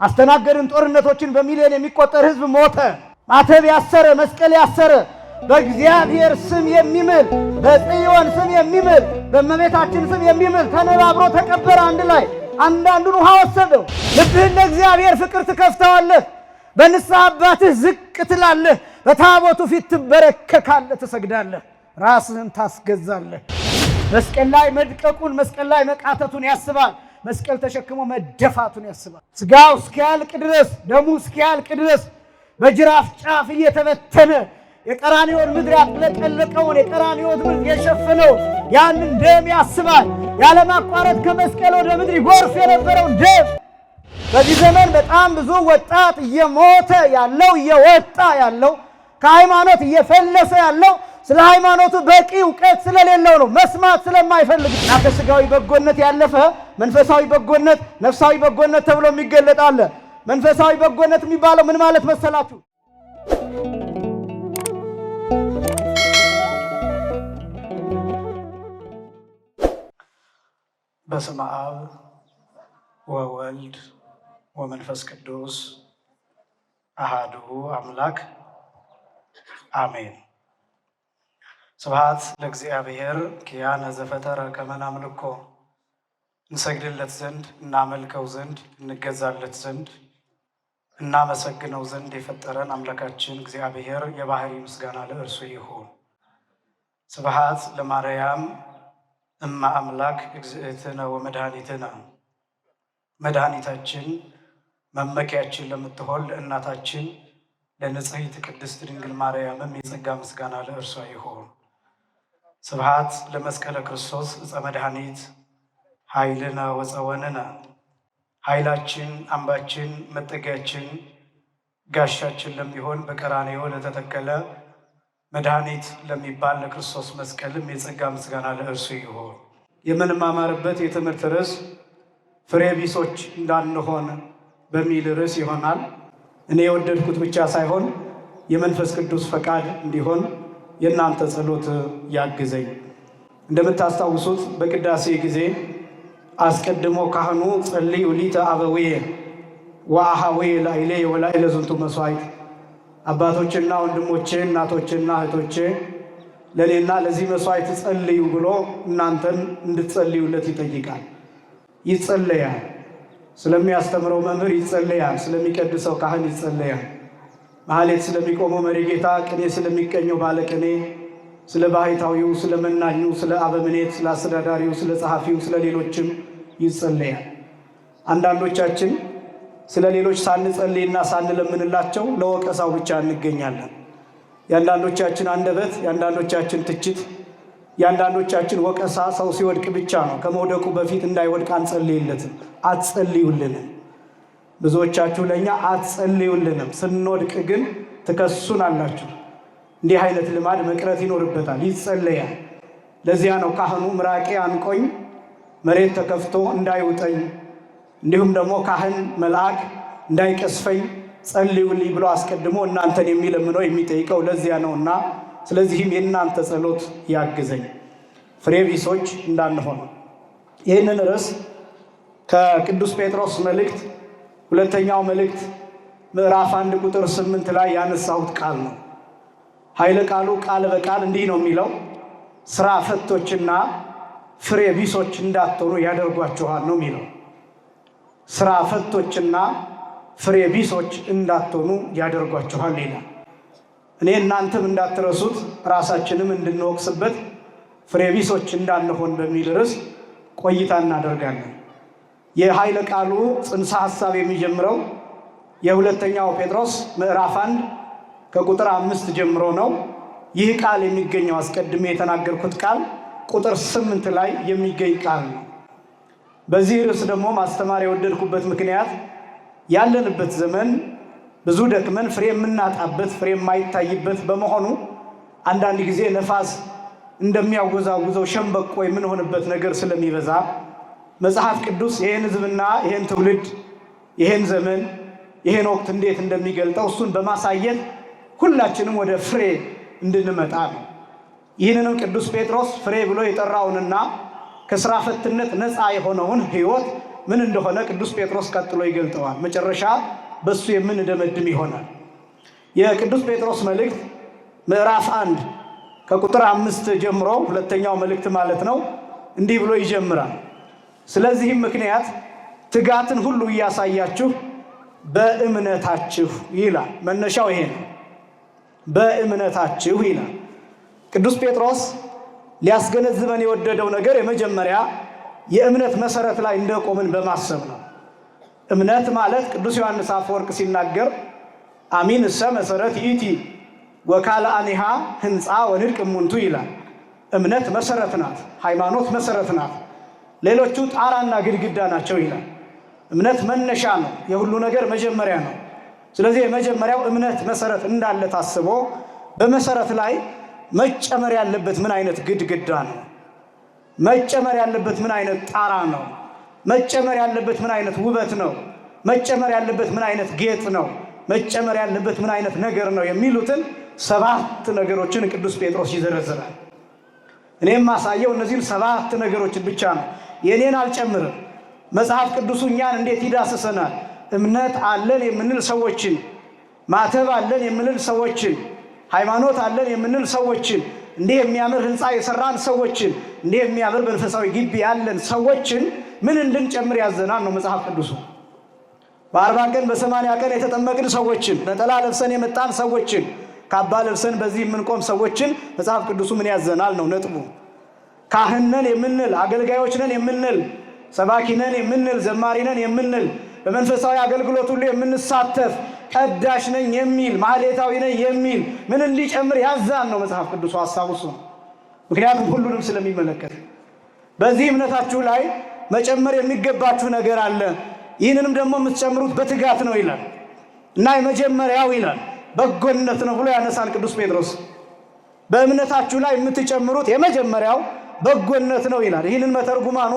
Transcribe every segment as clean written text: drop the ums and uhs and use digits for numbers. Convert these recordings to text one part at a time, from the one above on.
አስተናገድን ጦርነቶችን በሚሊዮን የሚቆጠር ህዝብ ሞተ። ማተብ ያሰረ መስቀል ያሰረ በእግዚአብሔር ስም የሚምል በጽዮን ስም የሚምል በእመቤታችን ስም የሚምል ተነባብሮ ተቀበረ አንድ ላይ። አንዳንዱን ውሃ ወሰደው። ልብህን ለእግዚአብሔር ፍቅር ትከፍተዋለህ። በንስሐ አባትህ ዝቅ ትላለህ። በታቦቱ ፊት ትበረከካለህ፣ ትሰግዳለህ፣ ራስህን ታስገዛለህ። መስቀል ላይ መድቀቁን መስቀል ላይ መቃተቱን ያስባል። መስቀል ተሸክሞ መደፋቱን ያስባል። ስጋው እስኪያልቅ ድረስ ደሙ እስኪያልቅ ድረስ በጅራፍ ጫፍ እየተበተነ የቀራንዮን ምድር ያጥለቀለቀውን የቀራንዮን ምድር የሸፈነው ያንን ደም ያስባል። ያለማቋረጥ ከመስቀል ወደ ምድር ይጎርፍ የነበረውን ደም። በዚህ ዘመን በጣም ብዙ ወጣት እየሞተ ያለው እየወጣ ያለው ከሃይማኖት እየፈለሰ ያለው ስለ ሃይማኖቱ በቂ እውቀት ስለሌለው ነው፣ መስማት ስለማይፈልግ። ከስጋዊ በጎነት ያለፈ መንፈሳዊ በጎነት፣ ነፍሳዊ በጎነት ተብሎ የሚገለጥ አለ። መንፈሳዊ በጎነት የሚባለው ምን ማለት መሰላችሁ? በስመ አብ ወወልድ ወመንፈስ ቅዱስ አሃዱ አምላክ አሜን። ስብሐት ለእግዚአብሔር ኪያነ ዘፈጠረ ከመ ናምልኮ፣ እንሰግድለት ዘንድ እናመልከው ዘንድ እንገዛለት ዘንድ እናመሰግነው ዘንድ የፈጠረን አምላካችን እግዚአብሔር የባህሪ ምስጋና ለእርሱ ይሁን። ስብሐት ለማርያም እመ አምላክ እግዝእትነ ወመድኃኒትነ፣ መድኃኒታችን መመኪያችን ለምትሆን ለእናታችን ለንጽሕት ቅድስት ድንግል ማርያምም የጸጋ ምስጋና ለእርሷ ይሁን። ስብሐት ለመስቀለ ክርስቶስ ዕፀ መድኃኒት ኃይልነ ወፀወንነ፣ ኃይላችን አምባችን መጠጊያችን ጋሻችን ለሚሆን በቀራንዮ ለተተከለ መድኃኒት ለሚባል ለክርስቶስ መስቀልም የጸጋ ምስጋና ለእርሱ ይሁን። የምንማማርበት የትምህርት ርዕስ ፍሬ ቢሶች እንዳንሆን በሚል ርዕስ ይሆናል። እኔ የወደድኩት ብቻ ሳይሆን የመንፈስ ቅዱስ ፈቃድ እንዲሆን የእናንተ ጸሎት ያግዘኝ። እንደምታስታውሱት በቅዳሴ ጊዜ አስቀድሞ ካህኑ ጸልዩ ሊተ አበዊየ ወአኀዊየ ላዕሌየ ወላዕለ ዝንቱ መሥዋዕት፣ አባቶችና ወንድሞቼ እናቶችና እህቶቼ ለእኔና ለዚህ መሥዋዕት ጸልዩ ብሎ እናንተን እንድትጸልዩለት ይጠይቃል። ይጸለያል። ስለሚያስተምረው መምህር ይጸለያል። ስለሚቀድሰው ካህን ይጸለያል። ማህሌት ስለሚቆመው መሪ ጌታ፣ ቅኔ ስለሚቀኘው ባለቅኔ፣ ስለ ባሕታዊው፣ ስለ መናኙ፣ ስለ አበምኔት፣ ስለ አስተዳዳሪው፣ ስለ ጸሐፊው፣ ስለ ሌሎችም ይጸለያል። አንዳንዶቻችን ስለ ሌሎች ሳንጸልይና ሳንለምንላቸው ለወቀሳው ብቻ እንገኛለን። የአንዳንዶቻችን አንደበት፣ የአንዳንዶቻችን ትችት፣ የአንዳንዶቻችን ወቀሳ ሰው ሲወድቅ ብቻ ነው። ከመውደቁ በፊት እንዳይወድቅ አንጸልይለትም፣ አትጸልዩልንም። ብዙዎቻችሁ ለእኛ አትጸልዩልንም፣ ስንወድቅ ግን ትከሱን አላችሁ። እንዲህ አይነት ልማድ መቅረት ይኖርበታል። ይጸለያል። ለዚያ ነው ካህኑ ምራቄ አንቆኝ መሬት ተከፍቶ እንዳይውጠኝ፣ እንዲሁም ደግሞ ካህን መልአክ እንዳይቀስፈኝ ጸልዩልኝ ብሎ አስቀድሞ እናንተን የሚለምነው የሚጠይቀው ለዚያ ነውና፣ ስለዚህም የእናንተ ጸሎት ያግዘኝ ፍሬ ቢሶች እንዳንሆን። ይህንን ርዕስ ከቅዱስ ጴጥሮስ መልእክት ሁለተኛው መልእክት ምዕራፍ 1 ቁጥር 8 ላይ ያነሳሁት ቃል ነው። ኃይለ ቃሉ ቃል በቃል እንዲህ ነው የሚለው፣ ስራ ፈቶችና ፍሬ ቢሶች እንዳትሆኑ ያደርጓችኋል ነው የሚለው። ስራ ፈቶችና ፍሬ ቢሶች እንዳትሆኑ ያደርጓችኋል ይላል። እኔ እናንተም እንዳትረሱት ራሳችንም እንድንወቅስበት ፍሬ ቢሶች እንዳንሆን በሚል ርዕስ ቆይታ እናደርጋለን። የኃይለ ቃሉ ጽንሰ ሐሳብ የሚጀምረው የሁለተኛው ጴጥሮስ ምዕራፍ 1 ከቁጥር 5 ጀምሮ ነው። ይህ ቃል የሚገኘው አስቀድሜ የተናገርኩት ቃል ቁጥር 8 ላይ የሚገኝ ቃል ነው። በዚህ ርዕስ ደግሞ ማስተማር የወደድኩበት ምክንያት ያለንበት ዘመን ብዙ ደክመን ፍሬ የምናጣበት ፍሬ የማይታይበት በመሆኑ አንዳንድ ጊዜ ነፋስ እንደሚያወዛውዘው ሸምበቆ የምንሆንበት ነገር ስለሚበዛ መጽሐፍ ቅዱስ ይህን ሕዝብና ይህን ትውልድ ይህን ዘመን ይህን ወቅት እንዴት እንደሚገልጠው እሱን በማሳየት ሁላችንም ወደ ፍሬ እንድንመጣ ነው። ይህንንም ቅዱስ ጴጥሮስ ፍሬ ብሎ የጠራውንና ከስራ ፈትነት ነፃ የሆነውን ሕይወት ምን እንደሆነ ቅዱስ ጴጥሮስ ቀጥሎ ይገልጠዋል። መጨረሻ በሱ የምንደመድም ይሆናል። የቅዱስ ጴጥሮስ መልእክት ምዕራፍ 1 ከቁጥር 5 ጀምሮ ሁለተኛው መልእክት ማለት ነው እንዲህ ብሎ ይጀምራል። ስለዚህም ምክንያት ትጋትን ሁሉ እያሳያችሁ በእምነታችሁ ይላል። መነሻው ይሄ ነው። በእምነታችሁ ይላል። ቅዱስ ጴጥሮስ ሊያስገነዝበን የወደደው ነገር የመጀመሪያ የእምነት መሰረት ላይ እንደቆምን በማሰብ ነው። እምነት ማለት ቅዱስ ዮሐንስ አፈወርቅ ሲናገር አሚን እሰ መሰረት ይእቲ ወካልአኒሃ ህንፃ ወንድቅ እሙንቱ ይላል። እምነት መሰረት ናት፣ ሃይማኖት መሰረት ናት፣ ሌሎቹ ጣራና ግድግዳ ናቸው ይላል። እምነት መነሻ ነው፣ የሁሉ ነገር መጀመሪያ ነው። ስለዚህ የመጀመሪያው እምነት መሰረት እንዳለ ታስቦ በመሰረት ላይ መጨመር ያለበት ምን አይነት ግድግዳ ነው? መጨመር ያለበት ምን አይነት ጣራ ነው? መጨመር ያለበት ምን አይነት ውበት ነው? መጨመር ያለበት ምን አይነት ጌጥ ነው? መጨመር ያለበት ምን አይነት ነገር ነው? የሚሉትን 7 ነገሮችን ቅዱስ ጴጥሮስ ይዘረዝራል። እኔም ማሳየው እነዚህን 7 ነገሮችን ብቻ ነው። የኔን አልጨምርም። መጽሐፍ ቅዱሱ እኛን እንዴት ይዳስሰናል? እምነት አለን የምንል ሰዎችን፣ ማተብ አለን የምንል ሰዎችን፣ ሃይማኖት አለን የምንል ሰዎችን፣ እንዲህ የሚያምር ህንፃ የሰራን ሰዎችን፣ እንዲህ የሚያምር መንፈሳዊ ግቢ ያለን ሰዎችን ምን እንድንጨምር ያዘናል ነው መጽሐፍ ቅዱሱ። በ40 ቀን በ80 ቀን የተጠመቅን ሰዎችን፣ ነጠላ ለብሰን የመጣን ሰዎችን፣ ካባ ለብሰን በዚህ የምንቆም ሰዎችን መጽሐፍ ቅዱሱ ምን ያዘናል ነው ነጥቡ። ካህን ነን የምንል፣ አገልጋዮች ነን የምንል፣ ሰባኪ ነን የምንል፣ ዘማሪ ነን የምንል፣ በመንፈሳዊ አገልግሎት ሁሉ የምንሳተፍ፣ ቀዳሽ ነኝ የሚል፣ ማህሌታዊ ነኝ የሚል ምን እንዲጨምር ያዛን ነው መጽሐፍ ቅዱሱ። ሐሳቡ እሱ ነው። ምክንያቱም ሁሉንም ስለሚመለከት በዚህ እምነታችሁ ላይ መጨመር የሚገባችሁ ነገር አለ። ይህንንም ደግሞ የምትጨምሩት በትጋት ነው ይላል እና የመጀመሪያው ይላል በጎነት ነው ብሎ ያነሳል ቅዱስ ጴጥሮስ። በእምነታችሁ ላይ የምትጨምሩት የመጀመሪያው በጎነት ነው ይላል። ይህንን መተርጉማኑ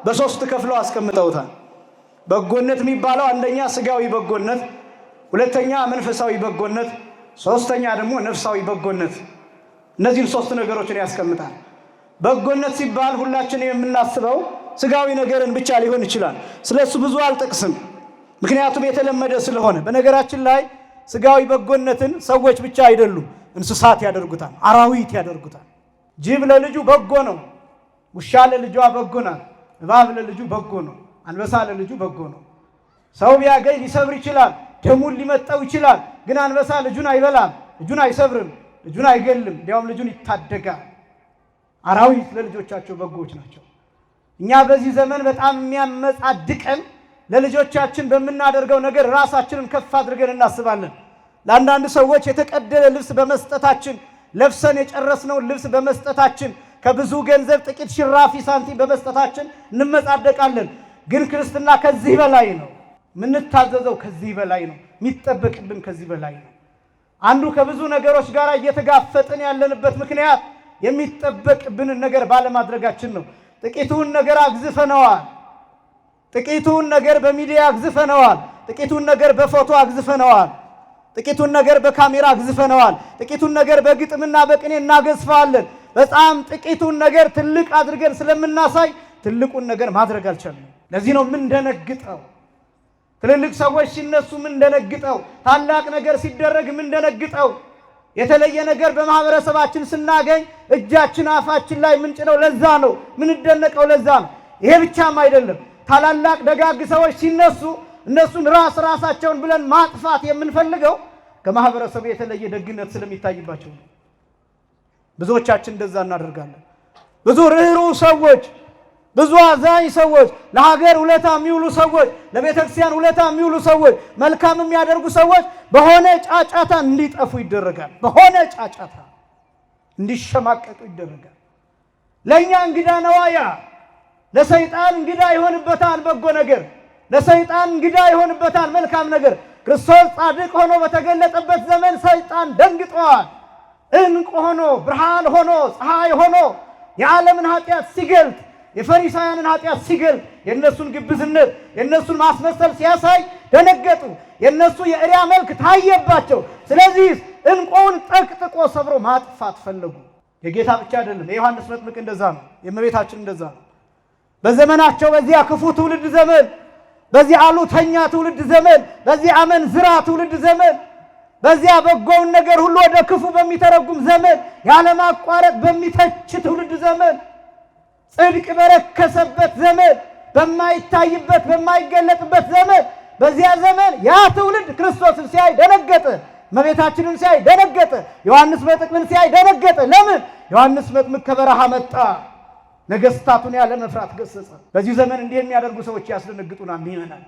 በ3 ከፍለው አስቀምጠውታል። በጎነት የሚባለው አንደኛ ስጋዊ በጎነት፣ ሁለተኛ መንፈሳዊ በጎነት፣ ሶስተኛ ደግሞ ነፍሳዊ በጎነት። እነዚህን 3 ነገሮችን ያስቀምጣል። በጎነት ሲባል ሁላችን የምናስበው ስጋዊ ነገርን ብቻ ሊሆን ይችላል። ስለሱ ብዙ አልጠቅስም፣ ምክንያቱም የተለመደ ስለሆነ። በነገራችን ላይ ስጋዊ በጎነትን ሰዎች ብቻ አይደሉም፣ እንስሳት ያደርጉታል፣ አራዊት ያደርጉታል። ጅብ ለልጁ በጎ ነው፣ ውሻ ለልጇ በጎ ናት፣ እባብ ለልጁ በጎ ነው፣ አንበሳ ለልጁ በጎ ነው። ሰው ቢያገኝ ሊሰብር ይችላል፣ ደሙን ሊመጠው ይችላል። ግን አንበሳ ልጁን አይበላም፣ ልጁን አይሰብርም፣ ልጁን አይገልም፣ እንዲያውም ልጁን ይታደጋል። አራዊት ለልጆቻቸው በጎዎች ናቸው። እኛ በዚህ ዘመን በጣም የሚያመጻድቀን ለልጆቻችን በምናደርገው ነገር ራሳችንን ከፍ አድርገን እናስባለን። ለአንዳንድ ሰዎች የተቀደደ ልብስ በመስጠታችን፣ ለብሰን የጨረስነውን ልብስ በመስጠታችን፣ ከብዙ ገንዘብ ጥቂት ሽራፊ ሳንቲም በመስጠታችን እንመጻደቃለን። ግን ክርስትና ከዚህ በላይ ነው። የምንታዘዘው ከዚህ በላይ ነው። የሚጠበቅብን ከዚህ በላይ ነው። አንዱ ከብዙ ነገሮች ጋር እየተጋፈጥን ያለንበት ምክንያት የሚጠበቅብንን ነገር ባለማድረጋችን ነው። ጥቂቱን ነገር አግዝፈነዋል። ጥቂቱን ነገር በሚዲያ አግዝፈነዋል። ጥቂቱን ነገር በፎቶ አግዝፈነዋል። ጥቂቱን ነገር በካሜራ አግዝፈነዋል። ጥቂቱን ነገር በግጥምና በቅኔ እናገዝፈዋለን። በጣም ጥቂቱን ነገር ትልቅ አድርገን ስለምናሳይ ትልቁን ነገር ማድረግ አልቻልንም። ለዚህ ነው ምን ደነግጠው ትልልቅ ሰዎች ሲነሱ ምን ደነግጠው፣ ታላቅ ነገር ሲደረግ ምን ደነግጠው፣ የተለየ ነገር በማህበረሰባችን ስናገኝ እጃችን አፋችን ላይ ምንጭነው። ለዛ ነው ምን ደነቀው። ለዛ ነው። ይሄ ብቻም አይደለም። ታላላቅ ደጋግ ሰዎች ሲነሱ እነሱን ራሳቸውን ብለን ማጥፋት የምንፈልገው ከማህበረሰቡ የተለየ ደግነት ስለሚታይባቸው ነው። ብዙዎቻችን እንደዛ እናደርጋለን። ብዙ ርህሩህ ሰዎች፣ ብዙ አዛኝ ሰዎች፣ ለሀገር ውለታ የሚውሉ ሰዎች፣ ለቤተክርስቲያን ውለታ የሚውሉ ሰዎች፣ መልካም የሚያደርጉ ሰዎች በሆነ ጫጫታ እንዲጠፉ ይደረጋል። በሆነ ጫጫታ እንዲሸማቀቁ ይደረጋል። ለእኛ እንግዳ ነዋያ፣ ለሰይጣን እንግዳ ይሆንበታል በጎ ነገር፣ ለሰይጣን እንግዳ ይሆንበታል መልካም ነገር። ክርስቶስ ጻድቅ ሆኖ በተገለጠበት ዘመን ሰይጣን ደንግጧል። እንቅ ሆኖ ብርሃን ሆኖ ፀሐይ ሆኖ የዓለምን ኃጢአት ሲገልጥ፣ የፈሪሳውያንን ኃጢአት ሲገልጥ፣ የእነሱን ግብዝነት የእነሱን ማስመሰል ሲያሳይ ደነገጡ። የእነሱ የእሪያ መልክ ታየባቸው። ስለዚህ እንቁውን ጠቅጥቆ ሰብሮ ማጥፋት ፈለጉ። የጌታ ብቻ አይደለም፣ የዮሐንስ መጥምቅ እንደዛ ነው፣ የእመቤታችን እንደዛ ነው። በዘመናቸው በዚያ ክፉ ትውልድ ዘመን፣ በዚያ አሉተኛ ትውልድ ዘመን፣ በዚያ አመንዝራ ትውልድ ዘመን፣ በዚያ በጎውን ነገር ሁሉ ወደ ክፉ በሚተረጉም ዘመን፣ ያለማቋረጥ በሚተች ትውልድ ዘመን፣ ጽድቅ በረከሰበት ዘመን፣ በማይታይበት በማይገለጥበት ዘመን፣ በዚያ ዘመን ያ ትውልድ ክርስቶስን ሲያይ ደነገጠ። እመቤታችንን ሲያይ ደነገጠ። ዮሐንስ መጥምቅን ሲያይ ደነገጠ። ለምን? ዮሐንስ መጥምቅ ከበረሃ መጣ፣ ነገስታቱን ያለ መፍራት ገሰጸ። በዚህ ዘመን እንዲህ የሚያደርጉ ሰዎች ያስደነግጡናል ይመናል።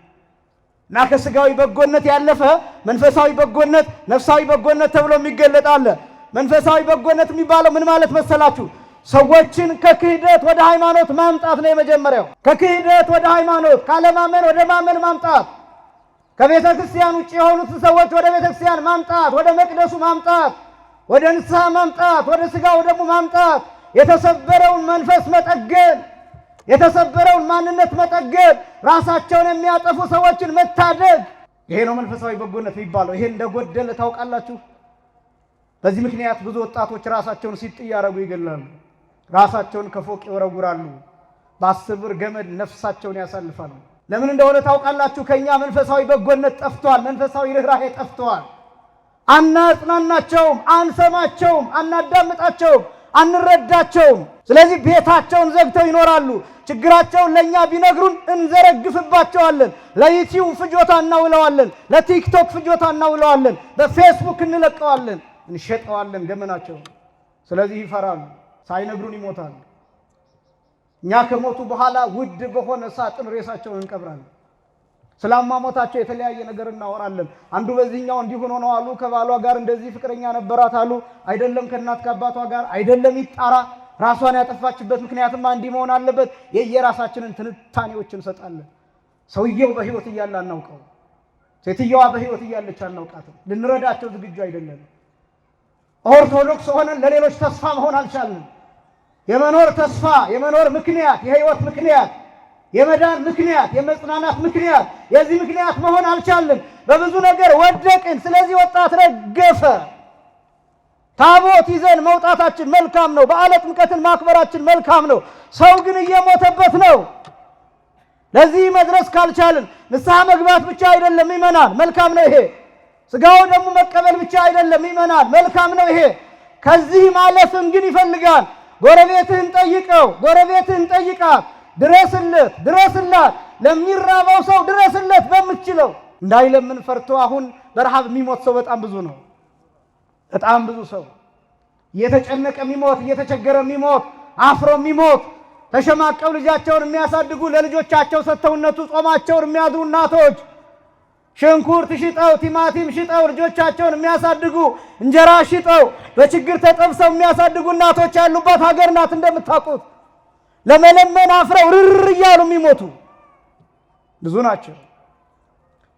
እና ከስጋዊ በጎነት ያለፈ መንፈሳዊ በጎነት፣ ነፍሳዊ በጎነት ተብሎ የሚገለጥ አለ። መንፈሳዊ በጎነት የሚባለው ምን ማለት መሰላችሁ? ሰዎችን ከክህደት ወደ ሃይማኖት ማምጣት ነው የመጀመሪያው። ከክህደት ወደ ሃይማኖት፣ ካለማመን ወደ ማመን ማምጣት፣ ከቤተ ክርስቲያን ውጭ የሆኑትን ሰዎች ወደ ቤተ ክርስቲያን ማምጣት፣ ወደ መቅደሱ ማምጣት፣ ወደ ንስሐ ማምጣት፣ ወደ ሥጋው ደግሞ ማምጣት፣ የተሰበረውን መንፈስ መጠገን፣ የተሰበረውን ማንነት መጠገን፣ ራሳቸውን የሚያጠፉ ሰዎችን መታደግ። ይሄ ነው መንፈሳዊ በጎነት የሚባለው። ይሄ እንደጎደለ ታውቃላችሁ። በዚህ ምክንያት ብዙ ወጣቶች ራሳቸውን ሲጥ እያደረጉ ይገላሉ። ራሳቸውን ከፎቅ ይወረውራሉ። በ10 ብር ገመድ ነፍሳቸውን ያሳልፋሉ። ለምን እንደሆነ ታውቃላችሁ? ከኛ መንፈሳዊ በጎነት ጠፍቷል። መንፈሳዊ ርኅራኄ ጠፍቷል። አናጽናናቸውም፣ አንሰማቸውም፣ አናዳምጣቸውም፣ አንረዳቸውም። ስለዚህ ቤታቸውን ዘግተው ይኖራሉ። ችግራቸውን ለኛ ቢነግሩን እንዘረግፍባቸዋለን። ለዩቲዩብ ፍጆታ እናውለዋለን፣ ለቲክቶክ ፍጆታ እናውለዋለን፣ በፌስቡክ እንለቀዋለን፣ እንሸጠዋለን ገመናቸው። ስለዚህ ይፈራሉ፣ ሳይነግሩን ይሞታሉ። እኛ ከሞቱ በኋላ ውድ በሆነ ሳጥን ሬሳቸውን እንቀብራለን። ስላሟሟታቸው የተለያየ ነገር እናወራለን። አንዱ በዚህኛው እንዲህ ሆኖ ነው አሉ፣ ከባሏ ጋር እንደዚህ ፍቅረኛ ነበራት አሉ። አይደለም ከእናት ከአባቷ ጋር አይደለም፣ ይጣራ። ራሷን ያጠፋችበት ምክንያትማ እንዲህ መሆን አለበት። የየራሳችንን ትንታኔዎች እንሰጣለን። ሰውየው በህይወት እያለ አናውቀው፣ ሴትየዋ በህይወት እያለች አናውቃትም። ልንረዳቸው ዝግጁ አይደለም። ኦርቶዶክስ ሆነን ለሌሎች ተስፋ መሆን አልቻልንም። የመኖር ተስፋ፣ የመኖር ምክንያት፣ የህይወት ምክንያት፣ የመዳን ምክንያት፣ የመጽናናት ምክንያት፣ የዚህ ምክንያት መሆን አልቻልንም። በብዙ ነገር ወደቅን። ስለዚህ ወጣት ረገፈ። ታቦት ይዘን መውጣታችን መልካም ነው። በዓለ ጥምቀትን ማክበራችን መልካም ነው። ሰው ግን እየሞተበት ነው። ለዚህ መድረስ ካልቻልን ንስሐ መግባት ብቻ አይደለም ይመናል፣ መልካም ነው ይሄ። ስጋው ደግሞ መቀበል ብቻ አይደለም ይመናል፣ መልካም ነው ይሄ። ከዚህ ማለፍን ግን ይፈልጋል። ጎረቤትህን ጠይቀው፣ ጎረቤትህን ጠይቃት፣ ድረስለት፣ ድረስላት። ለሚራባው ሰው ድረስለት በምትችለው። እንዳይለምን ፈርቶ አሁን በረሃብ የሚሞት ሰው በጣም ብዙ ነው። በጣም ብዙ ሰው እየተጨነቀ የሚሞት፣ እየተቸገረ የሚሞት፣ አፍሮ የሚሞት፣ ተሸማቀው ልጃቸውን የሚያሳድጉ ለልጆቻቸው ሰጥተውነቱ ጾማቸውን የሚያድሩ እናቶች፣ ሽንኩርት ሽጠው ቲማቲም ሽጠው ልጆቻቸውን የሚያሳድጉ፣ እንጀራ ሽጠው በችግር ተጠብሰው የሚያሳድጉ እናቶች ያሉባት ሀገር ናት። እንደምታውቁት ለመለመን አፍረው ርር እያሉ የሚሞቱ ብዙ ናቸው።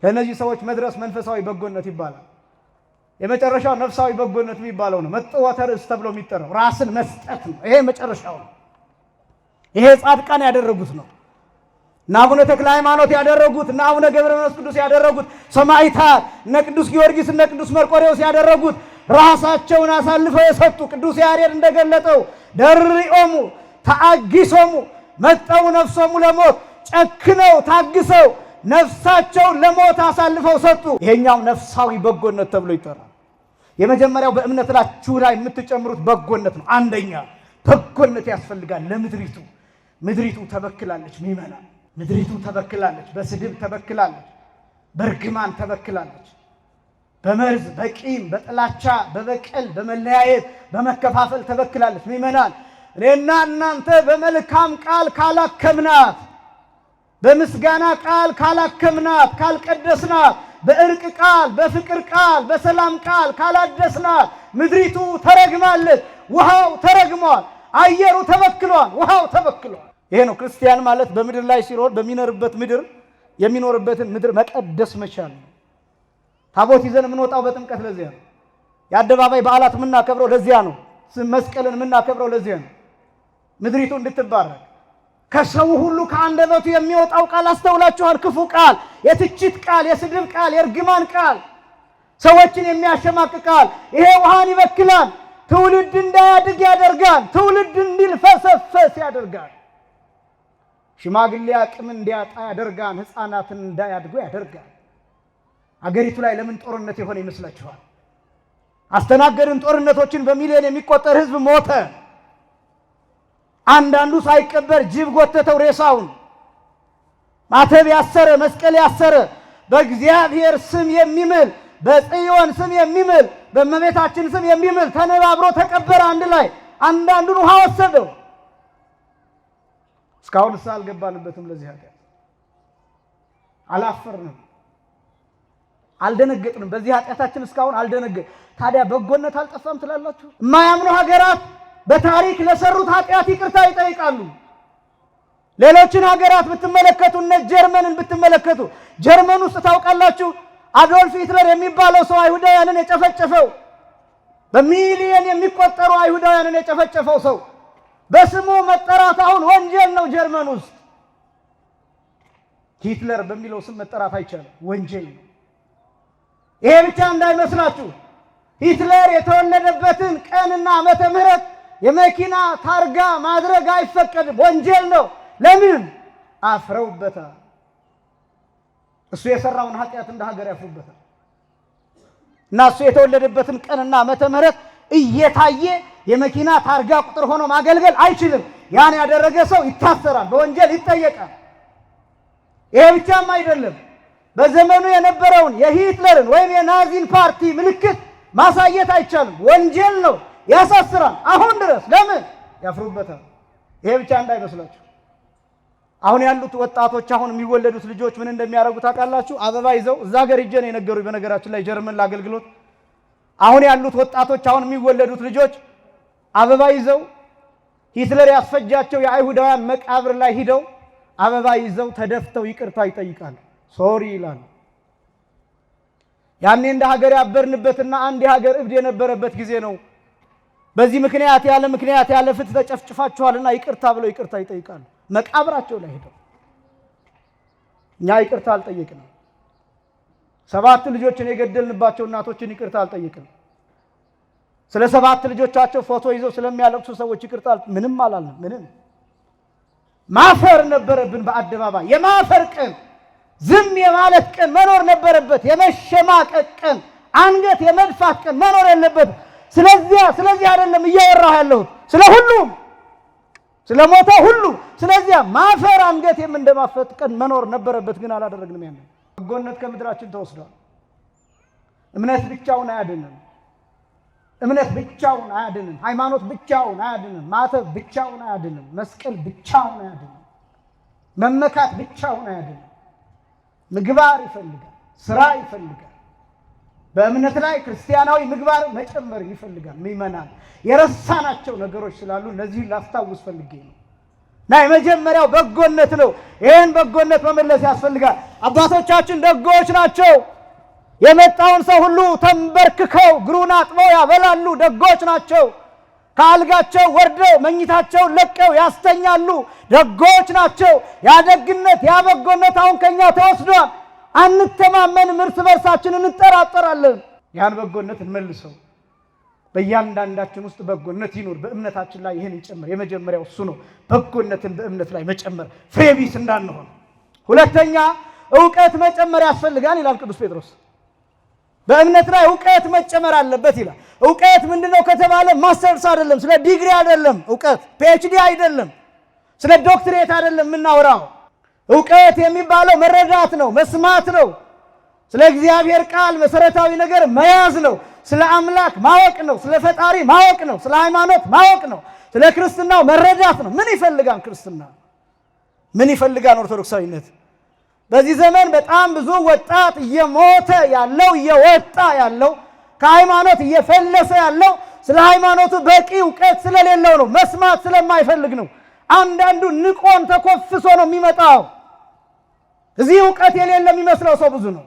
ለእነዚህ ሰዎች መድረስ መንፈሳዊ በጎነት ይባላል። የመጨረሻው ነፍሳዊ በጎነት የሚባለው ነው። መጥወተ ርእስ ተብሎ የሚጠራው ራስን መስጠት ነው። ይሄ መጨረሻው ነው። ይሄ ጻድቃን ያደረጉት ነው። እነ አቡነ ተክለ ሃይማኖት ያደረጉት፣ እነ አቡነ ገብረ መንፈስ ቅዱስ ያደረጉት፣ ሰማዕታት እነ ቅዱስ ጊዮርጊስ እነ ቅዱስ መርቆሬዎስ ያደረጉት፣ ራሳቸውን አሳልፈው የሰጡ። ቅዱስ ያሬድ እንደገለጠው ደርሪኦሙ ተአጊሶሙ መጠው ነፍሶሙ ለሞት፣ ጨክነው ታግሰው ነፍሳቸውን ለሞት አሳልፈው ሰጡ። ይሄኛው ነፍሳዊ በጎነት ተብሎ ይጠራል። የመጀመሪያው በእምነታችሁ ላይ የምትጨምሩት በጎነት ነው። አንደኛ በጎነት ያስፈልጋል ለምድሪቱ። ምድሪቱ ተበክላለች። ሚመና ምድሪቱ ተበክላለች። በስድብ ተበክላለች። በርግማን ተበክላለች። በመርዝ፣ በቂም፣ በጥላቻ፣ በበቀል፣ በመለያየት፣ በመከፋፈል ተበክላለች። ሚመናን እኔና እናንተ በመልካም ቃል ካላከምናት፣ በምስጋና ቃል ካላከምናት፣ ካልቀደስናት፣ በእርቅ ቃል፣ በፍቅር ቃል፣ በሰላም ቃል ካላደስናት ምድሪቱ ተረግማለች። ውሃው ተረግሟል። አየሩ ተበክሏል። ውሃው ተበክሏል። ይሄ ነው ክርስቲያን ማለት። በምድር ላይ ሲኖር በሚኖርበት ምድር የሚኖርበትን ምድር መቀደስ መቻል ነው። ታቦት ይዘን የምንወጣው በጥምቀት ለዚያ ነው። የአደባባይ በዓላት የምናከብረው ለዚያ ነው። መስቀልን የምናከብረው ለዚያ ነው። ምድሪቱ እንድትባረክ። ከሰው ሁሉ ከአንደበቱ የሚወጣው ቃል አስተውላችኋል? ክፉ ቃል፣ የትችት ቃል፣ የስድብ ቃል፣ የእርግማን ቃል፣ ሰዎችን የሚያሸማቅቅ ቃል። ይሄ ውሃን ይበክላል። ትውልድ እንዳያድግ ያደርጋል። ትውልድ እንዲልፈሰፈስ ያደርጋል። ሽማግሌ አቅም እንዲያጣ ያደርጋል፣ ሕፃናትን እንዳያድጉ ያደርጋል። አገሪቱ ላይ ለምን ጦርነት የሆነ ይመስላችኋል? አስተናገድን ጦርነቶችን፣ በሚሊዮን የሚቆጠር ህዝብ ሞተ። አንዳንዱ ሳይቀበር ጅብ ጎተተው ሬሳውን። ማተብ ያሰረ፣ መስቀል ያሰረ፣ በእግዚአብሔር ስም የሚምል፣ በጽዮን ስም የሚምል፣ በእመቤታችን ስም የሚምል ተነባብሮ ተቀበረ አንድ ላይ። አንዳንዱን ውሃ ወሰደው። እስካሁን አልገባንበትም። ለዚህ ኃጢአት አላፈርንም፣ አልደነገጥንም። በዚህ ኃጢአታችን እስካሁን አልደነገጥ። ታዲያ በጎነት አልጠፋም ትላላችሁ? የማያምኑ ሀገራት በታሪክ ለሰሩት ኃጢአት ይቅርታ ይጠይቃሉ። ሌሎችን ሀገራት ብትመለከቱ፣ እነ ጀርመንን ብትመለከቱ፣ ጀርመን ውስጥ ታውቃላችሁ አዶልፍ ሂትለር የሚባለው ሰው አይሁዳውያንን የጨፈጨፈው፣ በሚሊዮን የሚቆጠሩ አይሁዳውያንን የጨፈጨፈው ሰው በስሙ መጠራት አሁን ወንጀል ነው። ጀርመን ውስጥ ሂትለር በሚለው ስም መጠራት አይቻልም፣ ወንጀል ነው። ይሄ ብቻ እንዳይመስላችሁ፣ ሂትለር የተወለደበትን ቀንና ዓመተ ምህረት የመኪና ታርጋ ማድረግ አይፈቀድም፣ ወንጀል ነው። ለምን? አፍረውበታል። እሱ የሰራውን ኃጢአት እንደ ሀገር ያፍሩበታል። እና እሱ የተወለደበትን ቀንና ዓመተ ምህረት እየታየ የመኪና ታርጋ ቁጥር ሆኖ ማገልገል አይችልም። ያን ያደረገ ሰው ይታሰራል፣ በወንጀል ይጠየቃል። ይሄ ብቻም አይደለም። በዘመኑ የነበረውን የሂትለርን ወይም የናዚን ፓርቲ ምልክት ማሳየት አይቻልም፣ ወንጀል ነው፣ ያሳስራል። አሁን ድረስ ለምን? ያፍሩበታል። ይሄ ብቻ እንዳይመስላችሁ፣ አሁን ያሉት ወጣቶች፣ አሁን የሚወለዱት ልጆች ምን እንደሚያደርጉ ታውቃላችሁ? አበባ ይዘው እዛ ሀገር ሂጄ ነው የነገሩኝ። በነገራችን ላይ ጀርመን ለአገልግሎት አሁን ያሉት ወጣቶች፣ አሁን የሚወለዱት ልጆች አበባ ይዘው ሂትለር ያስፈጃቸው የአይሁዳውያን መቃብር ላይ ሂደው አበባ ይዘው ተደፍተው ይቅርታ ይጠይቃሉ፣ ሶሪ ይላሉ። ያኔ እንደ ሀገር ያበርንበትና አንድ የሀገር እብድ የነበረበት ጊዜ ነው። በዚህ ምክንያት ያለ ፍትህ ተጨፍጭፋችኋልና ይቅርታ ብለው ይቅርታ ይጠይቃሉ፣ መቃብራቸው ላይ ሄደው። እኛ ይቅርታ አልጠየቅንም። 7 ልጆችን የገደልንባቸው እናቶችን ይቅርታ አልጠየቅንም። ስለ 7 ልጆቻቸው ፎቶ ይዘው ስለሚያለቅሱ ሰዎች ይቅርታ ምንም አላልንም። ምንም ማፈር ነበረብን። በአደባባይ የማፈር ቀን፣ ዝም የማለት ቀን መኖር ነበረበት። የመሸማቀቅ ቀን፣ አንገት የመድፋት ቀን መኖር የለበትም። ስለዚህ አይደለም እያወራሁ ያለሁት፣ ስለ ሁሉም፣ ስለ ሞተ ሁሉ። ስለዚህ ማፈር፣ አንገት እንደማፈት ቀን መኖር ነበረበት። ግን አላደረግንም። ያን በጎነት ከምድራችን ተወስዷል። እምነት ብቻውን አያድንም። እምነት ብቻውን አያድንም። ሃይማኖት ብቻውን አያድንም። ማተብ ብቻውን አያድንም። መስቀል ብቻውን አያድንም። መመካት ብቻውን አያድንም። ምግባር ይፈልጋል፣ ስራ ይፈልጋል። በእምነት ላይ ክርስቲያናዊ ምግባር መጨመር ይፈልጋል። ምእመናን የረሳናቸው ነገሮች ስላሉ እነዚህን ላስታውስ ፈልጌ ነው። እና የመጀመሪያው በጎነት ነው። ይህን በጎነት መመለስ ያስፈልጋል። አባቶቻችን ደጎች ናቸው። የመጣውን ሰው ሁሉ ተንበርክከው እግሩን አጥበው ያበላሉ። ደጎች ናቸው። ከአልጋቸው ወርደው መኝታቸውን ለቀው ያስተኛሉ። ደጎች ናቸው። ያ ደግነት፣ ያ በጎነት አሁን ከኛ ተወስዷል። አንተማመንም፣ እርስ በርሳችን እንጠራጠራለን። ያን በጎነት እንመልሰው። በእያንዳንዳችን ውስጥ በጎነት ይኑር። በእምነታችን ላይ ይህን እንጨምር። የመጀመሪያው እሱ ነው፣ በጎነትን በእምነት ላይ መጨመር፣ ፍሬ ቢስ እንዳንሆን። ሁለተኛ ዕውቀት መጨመር ያስፈልጋል ይላል ቅዱስ ጴጥሮስ። በእምነት ላይ ዕውቀት መጨመር አለበት ይላል። ዕውቀት ምንድነው ከተባለ ማስተርስ አይደለም፣ ስለ ዲግሪ አይደለም። ዕውቀት ፒኤችዲ አይደለም፣ ስለ ዶክትሬት አይደለም የምናወራው። ዕውቀት የሚባለው መረዳት ነው፣ መስማት ነው። ስለ እግዚአብሔር ቃል መሰረታዊ ነገር መያዝ ነው። ስለ አምላክ ማወቅ ነው። ስለ ፈጣሪ ማወቅ ነው። ስለ ሃይማኖት ማወቅ ነው። ስለ ክርስትናው መረዳት ነው። ምን ይፈልጋል ክርስትና? ምን ይፈልጋል ኦርቶዶክሳዊነት? በዚህ ዘመን በጣም ብዙ ወጣት እየሞተ ያለው እየወጣ ያለው ከሃይማኖት እየፈለሰ ያለው ስለ ሃይማኖቱ በቂ ዕውቀት ስለሌለው ነው። መስማት ስለማይፈልግ ነው። አንዳንዱ ንቆን ተኮፍሶ ነው የሚመጣው። እዚህ ዕውቀት የሌለ የሚመስለው ሰው ብዙ ነው።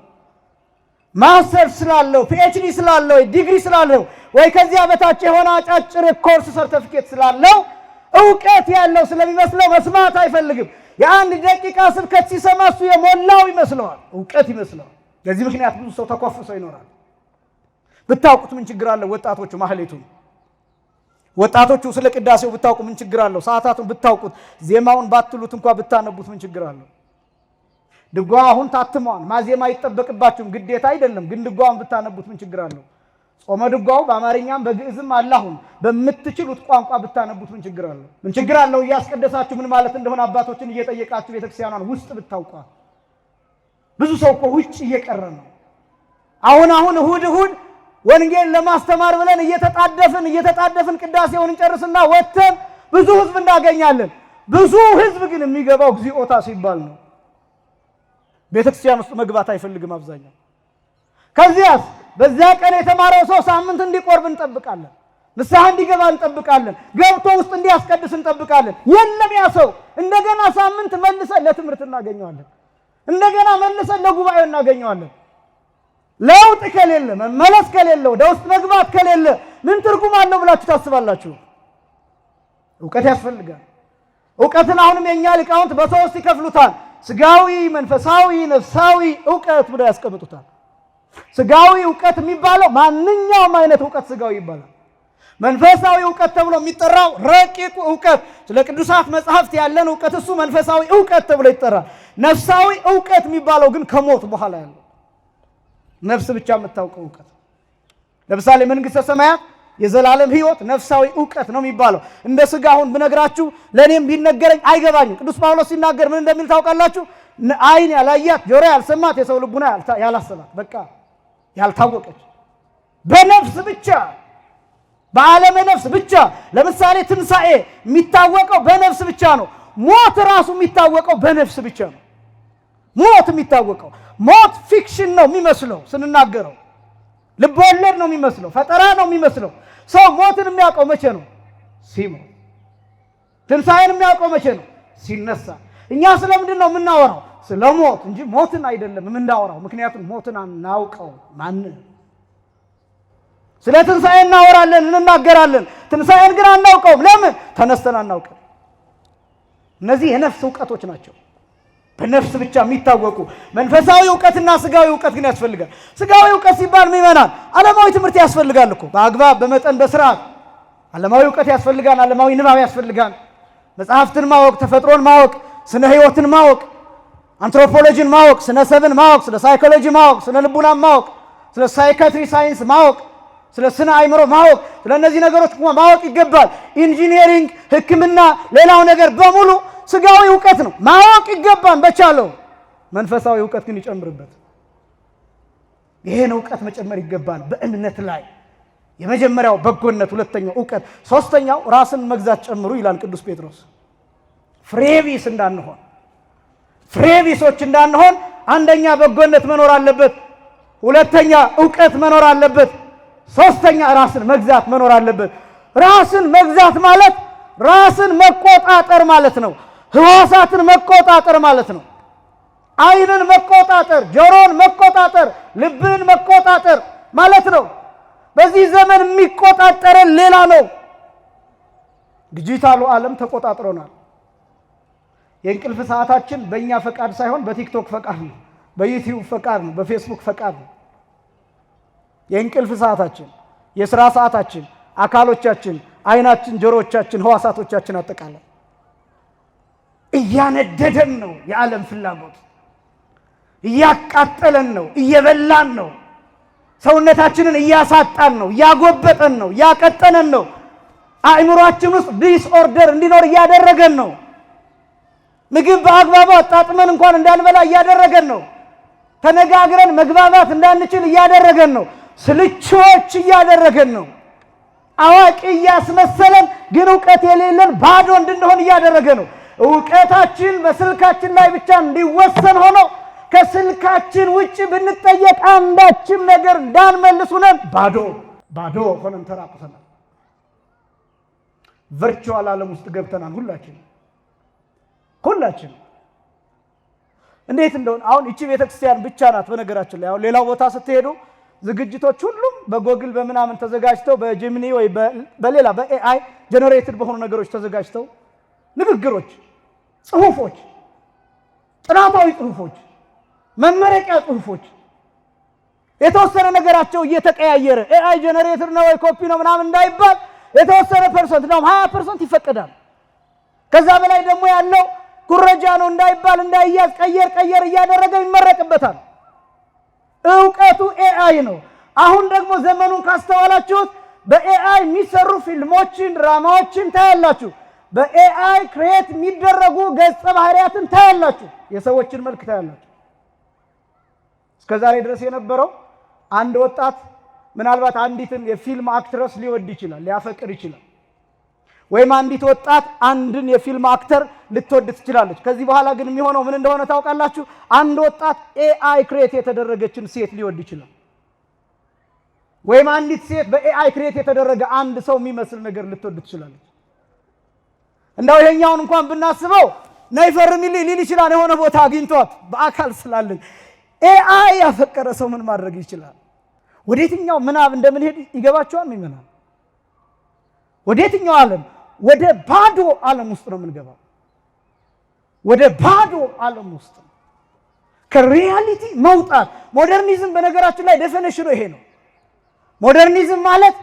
ማስተር ስላለው፣ ፒኤችዲ ስላለው፣ ዲግሪ ስላለው ወይ ከዚያ በታች የሆነ አጫጭር ኮርስ ሰርቲፊኬት ስላለው ዕውቀት ያለው ስለሚመስለው መስማት አይፈልግም። የአንድ ደቂቃ ስብከት ሲሰማ እሱ የሞላው ይመስለዋል፣ ዕውቀት ይመስለዋል። በዚህ ምክንያት ብዙ ሰው ተኮፍሶ ይኖራል። ብታውቁት ምን ችግር አለ? ወጣቶቹ ማህሌቱ ወጣቶቹ ስለ ቅዳሴው ብታውቁ ምን ችግር አለው? ሰዓታቱን ብታውቁት ዜማውን ባትሉት እንኳን ብታነቡት ምን ችግር አለው? ድጓው አሁን ታትሟል። ማዜማ አይጠበቅባችሁም፣ ግዴታ አይደለም። ግን ድጓውን ብታነቡት ምን ችግር አለው? ጾመ ድጓው በአማርኛም በግዕዝም አለ። አሁን በምትችሉት ቋንቋ ብታነቡት ምን ችግር አለው? ምን ችግር አለው? እያስቀደሳችሁ ምን ማለት እንደሆነ አባቶችን እየጠየቃችሁ ቤተክርስቲያኗን ውስጥ ብታውቋል። ብዙ ሰው እኮ ውጭ እየቀረ ነው። አሁን እሁድ ወንጌል ለማስተማር ብለን እየተጣደፍን ቅዳሴውን እንጨርስና ወጥተን ብዙ ህዝብ እናገኛለን። ብዙ ህዝብ ግን የሚገባው እግዚኦታ ሲባል ነው። ቤተክርስቲያን ውስጥ መግባት አይፈልግም አብዛኛው። ከዚያስ በዛ ቀን የተማረው ሰው ሳምንት እንዲቆርብ እንጠብቃለን። ንስሐ እንዲገባ እንጠብቃለን። ገብቶ ውስጥ እንዲያስቀድስ እንጠብቃለን። የለም ያ ሰው እንደገና ሳምንት መልሰን ለትምህርት እናገኘዋለን። እንደገና መልሰን ለጉባኤው እናገኘዋለን። ለውጥ ከሌለ መመለስ ከሌለ ወደ ውስጥ መግባት ከሌለ ምን ትርጉም አለው ብላችሁ ታስባላችሁ? ዕውቀት ያስፈልጋል። ዕውቀትን አሁንም የኛ ሊቃውንት በሶስት ይከፍሉታል። ስጋዊ፣ መንፈሳዊ፣ ነፍሳዊ ዕውቀት ብለው ያስቀምጡታል። ስጋዊ ዕውቀት የሚባለው ማንኛውም አይነት ዕውቀት ስጋዊ ይባላል። መንፈሳዊ ዕውቀት ተብሎ የሚጠራው ረቂቁ ዕውቀት ስለ ቅዱሳት መጻሕፍት ያለን ዕውቀት እሱ መንፈሳዊ ዕውቀት ተብሎ ይጠራል። ነፍሳዊ ዕውቀት የሚባለው ግን ከሞት በኋላ ያለው ነፍስ ብቻ የምታውቀው ዕውቀት። ለምሳሌ መንግሥተ ሰማያት የዘላለም ሕይወት ነፍሳዊ ዕውቀት ነው የሚባለው። እንደ ስጋ አሁን ብነግራችሁ ለኔም ቢነገረኝ አይገባኝም። ቅዱስ ጳውሎስ ሲናገር ምን እንደሚል ታውቃላችሁ? ዓይን ያላያት ጆሮ ያልሰማት የሰው ልቡና ያላሰባት በቃ ያልታወቀች በነፍስ ብቻ በዓለመ ነፍስ ብቻ። ለምሳሌ ትንሣኤ የሚታወቀው በነፍስ ብቻ ነው። ሞት ራሱ የሚታወቀው በነፍስ ብቻ ነው። ሞት ፊክሽን ነው የሚመስለው ስንናገረው፣ ልብ ወለድ ነው የሚመስለው፣ ፈጠራ ነው የሚመስለው። ሰው ሞትን የሚያውቀው መቼ ነው? ሲሞት። ትንሣኤን የሚያውቀው መቼ ነው? ሲነሳ። እኛ ስለምንድን ነው የምናወራው? ስለ ሞት እንጂ ሞትን አይደለም የምናወራው። ምክንያቱም ሞትን አናውቀው። ስለ ትንሣኤ እናወራለን፣ እንናገራለን። ትንሣኤን ግን አናውቀውም። ለምን? ተነስተን አናውቅም። እነዚህ የነፍስ ዕውቀቶች ናቸው፣ በነፍስ ብቻ የሚታወቁ። መንፈሳዊ ዕውቀትና ስጋዊ ዕውቀት ግን ያስፈልጋል። ስጋዊ ዕውቀት ሲባል ምእመናን ዓለማዊ ትምህርት ያስፈልጋል እኮ በአግባብ በመጠን በስርዓት ዓለማዊ ዕውቀት ያስፈልጋል። ዓለማዊ ንባብ ያስፈልጋል። መጽሐፍትን ማወቅ፣ ተፈጥሮን ማወቅ፣ ስነ ሕይወትን ማወቅ፣ አንትሮፖሎጂን ማወቅ፣ ስነ ሰብን ማወቅ፣ ስለ ሳይኮሎጂ ማወቅ፣ ስለ ልቡናን ማወቅ፣ ስለ ሳይካትሪ ሳይንስ ማወቅ፣ ስለ ስነ አእምሮ ማወቅ፣ ስለ እነዚህ ነገሮች ማወቅ ይገባል። ኢንጂነሪንግ፣ ሕክምና፣ ሌላው ነገር በሙሉ ስጋዊ ዕውቀት ነው፣ ማወቅ ይገባን በቻለው። መንፈሳዊ ዕውቀት ግን ይጨምርበት። ይሄን ዕውቀት መጨመር ይገባን በእምነት ላይ። የመጀመሪያው በጎነት፣ ሁለተኛው ዕውቀት፣ ሶስተኛው ራስን መግዛት ጨምሩ ይላል ቅዱስ ጴጥሮስ። ፍሬቢስ እንዳንሆን፣ ፍሬቢሶች እንዳንሆን አንደኛ በጎነት መኖር አለበት፣ ሁለተኛ ዕውቀት መኖር አለበት፣ ሶስተኛ ራስን መግዛት መኖር አለበት። ራስን መግዛት ማለት ራስን መቆጣጠር ማለት ነው። ህዋሳትን መቆጣጠር ማለት ነው። ዓይንን መቆጣጠር፣ ጆሮን መቆጣጠር፣ ልብን መቆጣጠር ማለት ነው። በዚህ ዘመን የሚቆጣጠረን ሌላ ነው። ዲጂታሉ ዓለም ተቆጣጥሮናል። የእንቅልፍ ሰዓታችን በእኛ ፈቃድ ሳይሆን በቲክቶክ ፈቃድ ነው፣ በዩቲዩብ ፈቃድ ነው፣ በፌስቡክ ፈቃድ ነው። የእንቅልፍ ሰዓታችን፣ የሥራ ሰዓታችን፣ አካሎቻችን፣ ዓይናችን፣ ጆሮቻችን፣ ህዋሳቶቻችን አጠቃላይ እያነደደን ነው። የዓለም ፍላጎት እያቃጠለን ነው፣ እየበላን ነው፣ ሰውነታችንን እያሳጣን ነው፣ እያጎበጠን ነው፣ እያቀጠነን ነው። አእምሯችን ውስጥ ዲስኦርደር እንዲኖር እያደረገን ነው። ምግብ በአግባቡ አጣጥመን እንኳን እንዳንበላ እያደረገን ነው። ተነጋግረን መግባባት እንዳንችል እያደረገን ነው። ስልቾች እያደረገን ነው። አዋቂ እያስመሰለን ግን ዕውቀት የሌለን ባዶ እንድንሆን እያደረገ ነው። ዕውቀታችን በስልካችን ላይ ብቻ እንዲወሰን ሆኖ ከስልካችን ውጭ ብንጠየቅ አንዳችም ነገር እንዳንመልስ ሆነን ባዶ ሆነን ተራቁተናል። ቨርቹዋል ዓለም ውስጥ ገብተናል። ሁላችን እንዴት እንደሆነ አሁን እቺ ቤተክርስቲያን ብቻ ናት። በነገራችን ላይ አሁን ሌላው ቦታ ስትሄዱ ዝግጅቶች ሁሉም በጎግል በምናምን ተዘጋጅተው በጂሚኒ ወይ በሌላ በኤአይ ጀነሬትድ በሆኑ ነገሮች ተዘጋጅተው ንግግሮች፣ ጽሁፎች፣ ጥናታዊ ጽሁፎች፣ መመረቂያ ጽሁፎች የተወሰነ ነገራቸው እየተቀያየረ ኤአይ ጀነሬትድ ነው ወይ ኮፒ ነው ምናምን እንዳይባል የተወሰነ ፐርሰንት ነው 20% ይፈቀዳል። ከዛ በላይ ደግሞ ያለው ኩረጃ ነው እንዳይባል እንዳይያዝ ቀየር እያደረገ ይመረቅበታል። ዕውቀቱ ኤአይ ነው። አሁን ደግሞ ዘመኑን ካስተዋላችሁት በኤአይ የሚሰሩ ፊልሞችን ድራማዎችን ታያላችሁ። በኤአይ ክሬት የሚደረጉ ገጸ ባህሪያትን ታያላችሁ። የሰዎችን መልክ ታያላችሁ። እስከዛሬ ድረስ የነበረው አንድ ወጣት ምናልባት አንዲትን የፊልም አክትረስ ሊወድ ይችላል፣ ሊያፈቅር ይችላል። ወይም አንዲት ወጣት አንድን የፊልም አክተር ልትወድ ትችላለች። ከዚህ በኋላ ግን የሚሆነው ምን እንደሆነ ታውቃላችሁ? አንድ ወጣት ኤአይ ክሬት የተደረገችን ሴት ሊወድ ይችላል። ወይም አንዲት ሴት በኤአይ ክሬት የተደረገ አንድ ሰው የሚመስል ነገር ልትወድ ትችላለች። እንዳው ይሄኛውን እንኳን ብናስበው ነይ ፈርሚልኝ ሊል ይችላል። የሆነ ቦታ አግኝቷት በአካል ስላለን ኤአይ ያፈቀረ ሰው ምን ማድረግ ይችላል? ወዴትኛው ምናብ እንደምንሄድ ይገባቸዋል። ይመናል ወዴትኛው ዓለም? ወደ ባዶ ዓለም ውስጥ ነው የምንገባው። ወደ ባዶ ዓለም ውስጥ ከሪያሊቲ መውጣት። ሞደርኒዝም በነገራችን ላይ ዴፊኒሽኑ ይሄ ነው። ሞደርኒዝም ማለት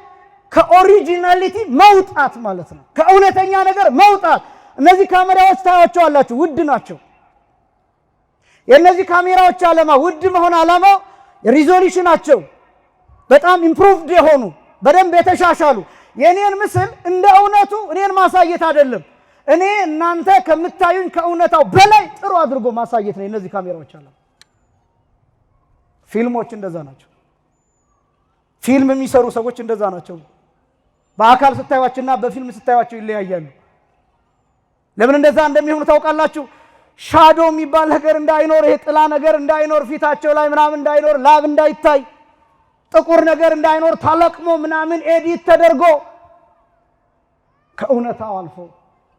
ከኦሪጂናሊቲ መውጣት ማለት ነው። ከእውነተኛ ነገር መውጣት። እነዚህ ካሜራዎች ታያቸዋላችሁ፣ ውድ ናቸው። የእነዚህ ካሜራዎች ዓላማ ውድ መሆን ዓላማው ሪዞሉሽናቸው በጣም ኢምፕሩቭድ የሆኑ በደንብ የተሻሻሉ የኔን ምስል እንደ እውነቱ እኔን ማሳየት አይደለም፣ እኔ እናንተ ከምታዩኝ ከእውነታው በላይ ጥሩ አድርጎ ማሳየት ነው የእነዚህ ካሜራዎች ዓላማ። ፊልሞች እንደዛ ናቸው። ፊልም የሚሰሩ ሰዎች እንደዛ ናቸው። በአካል ስታዩዋቸውና በፊልም ስታዩዋቸው ይለያያሉ። ለምን እንደዛ እንደሚሆኑ ታውቃላችሁ? ሻዶ የሚባል ነገር እንዳይኖር፣ ይሄ ጥላ ነገር እንዳይኖር፣ ፊታቸው ላይ ምናምን እንዳይኖር፣ ላብ እንዳይታይ፣ ጥቁር ነገር እንዳይኖር ታለቅሞ ምናምን ኤዲት ተደርጎ ከእውነታው አልፎ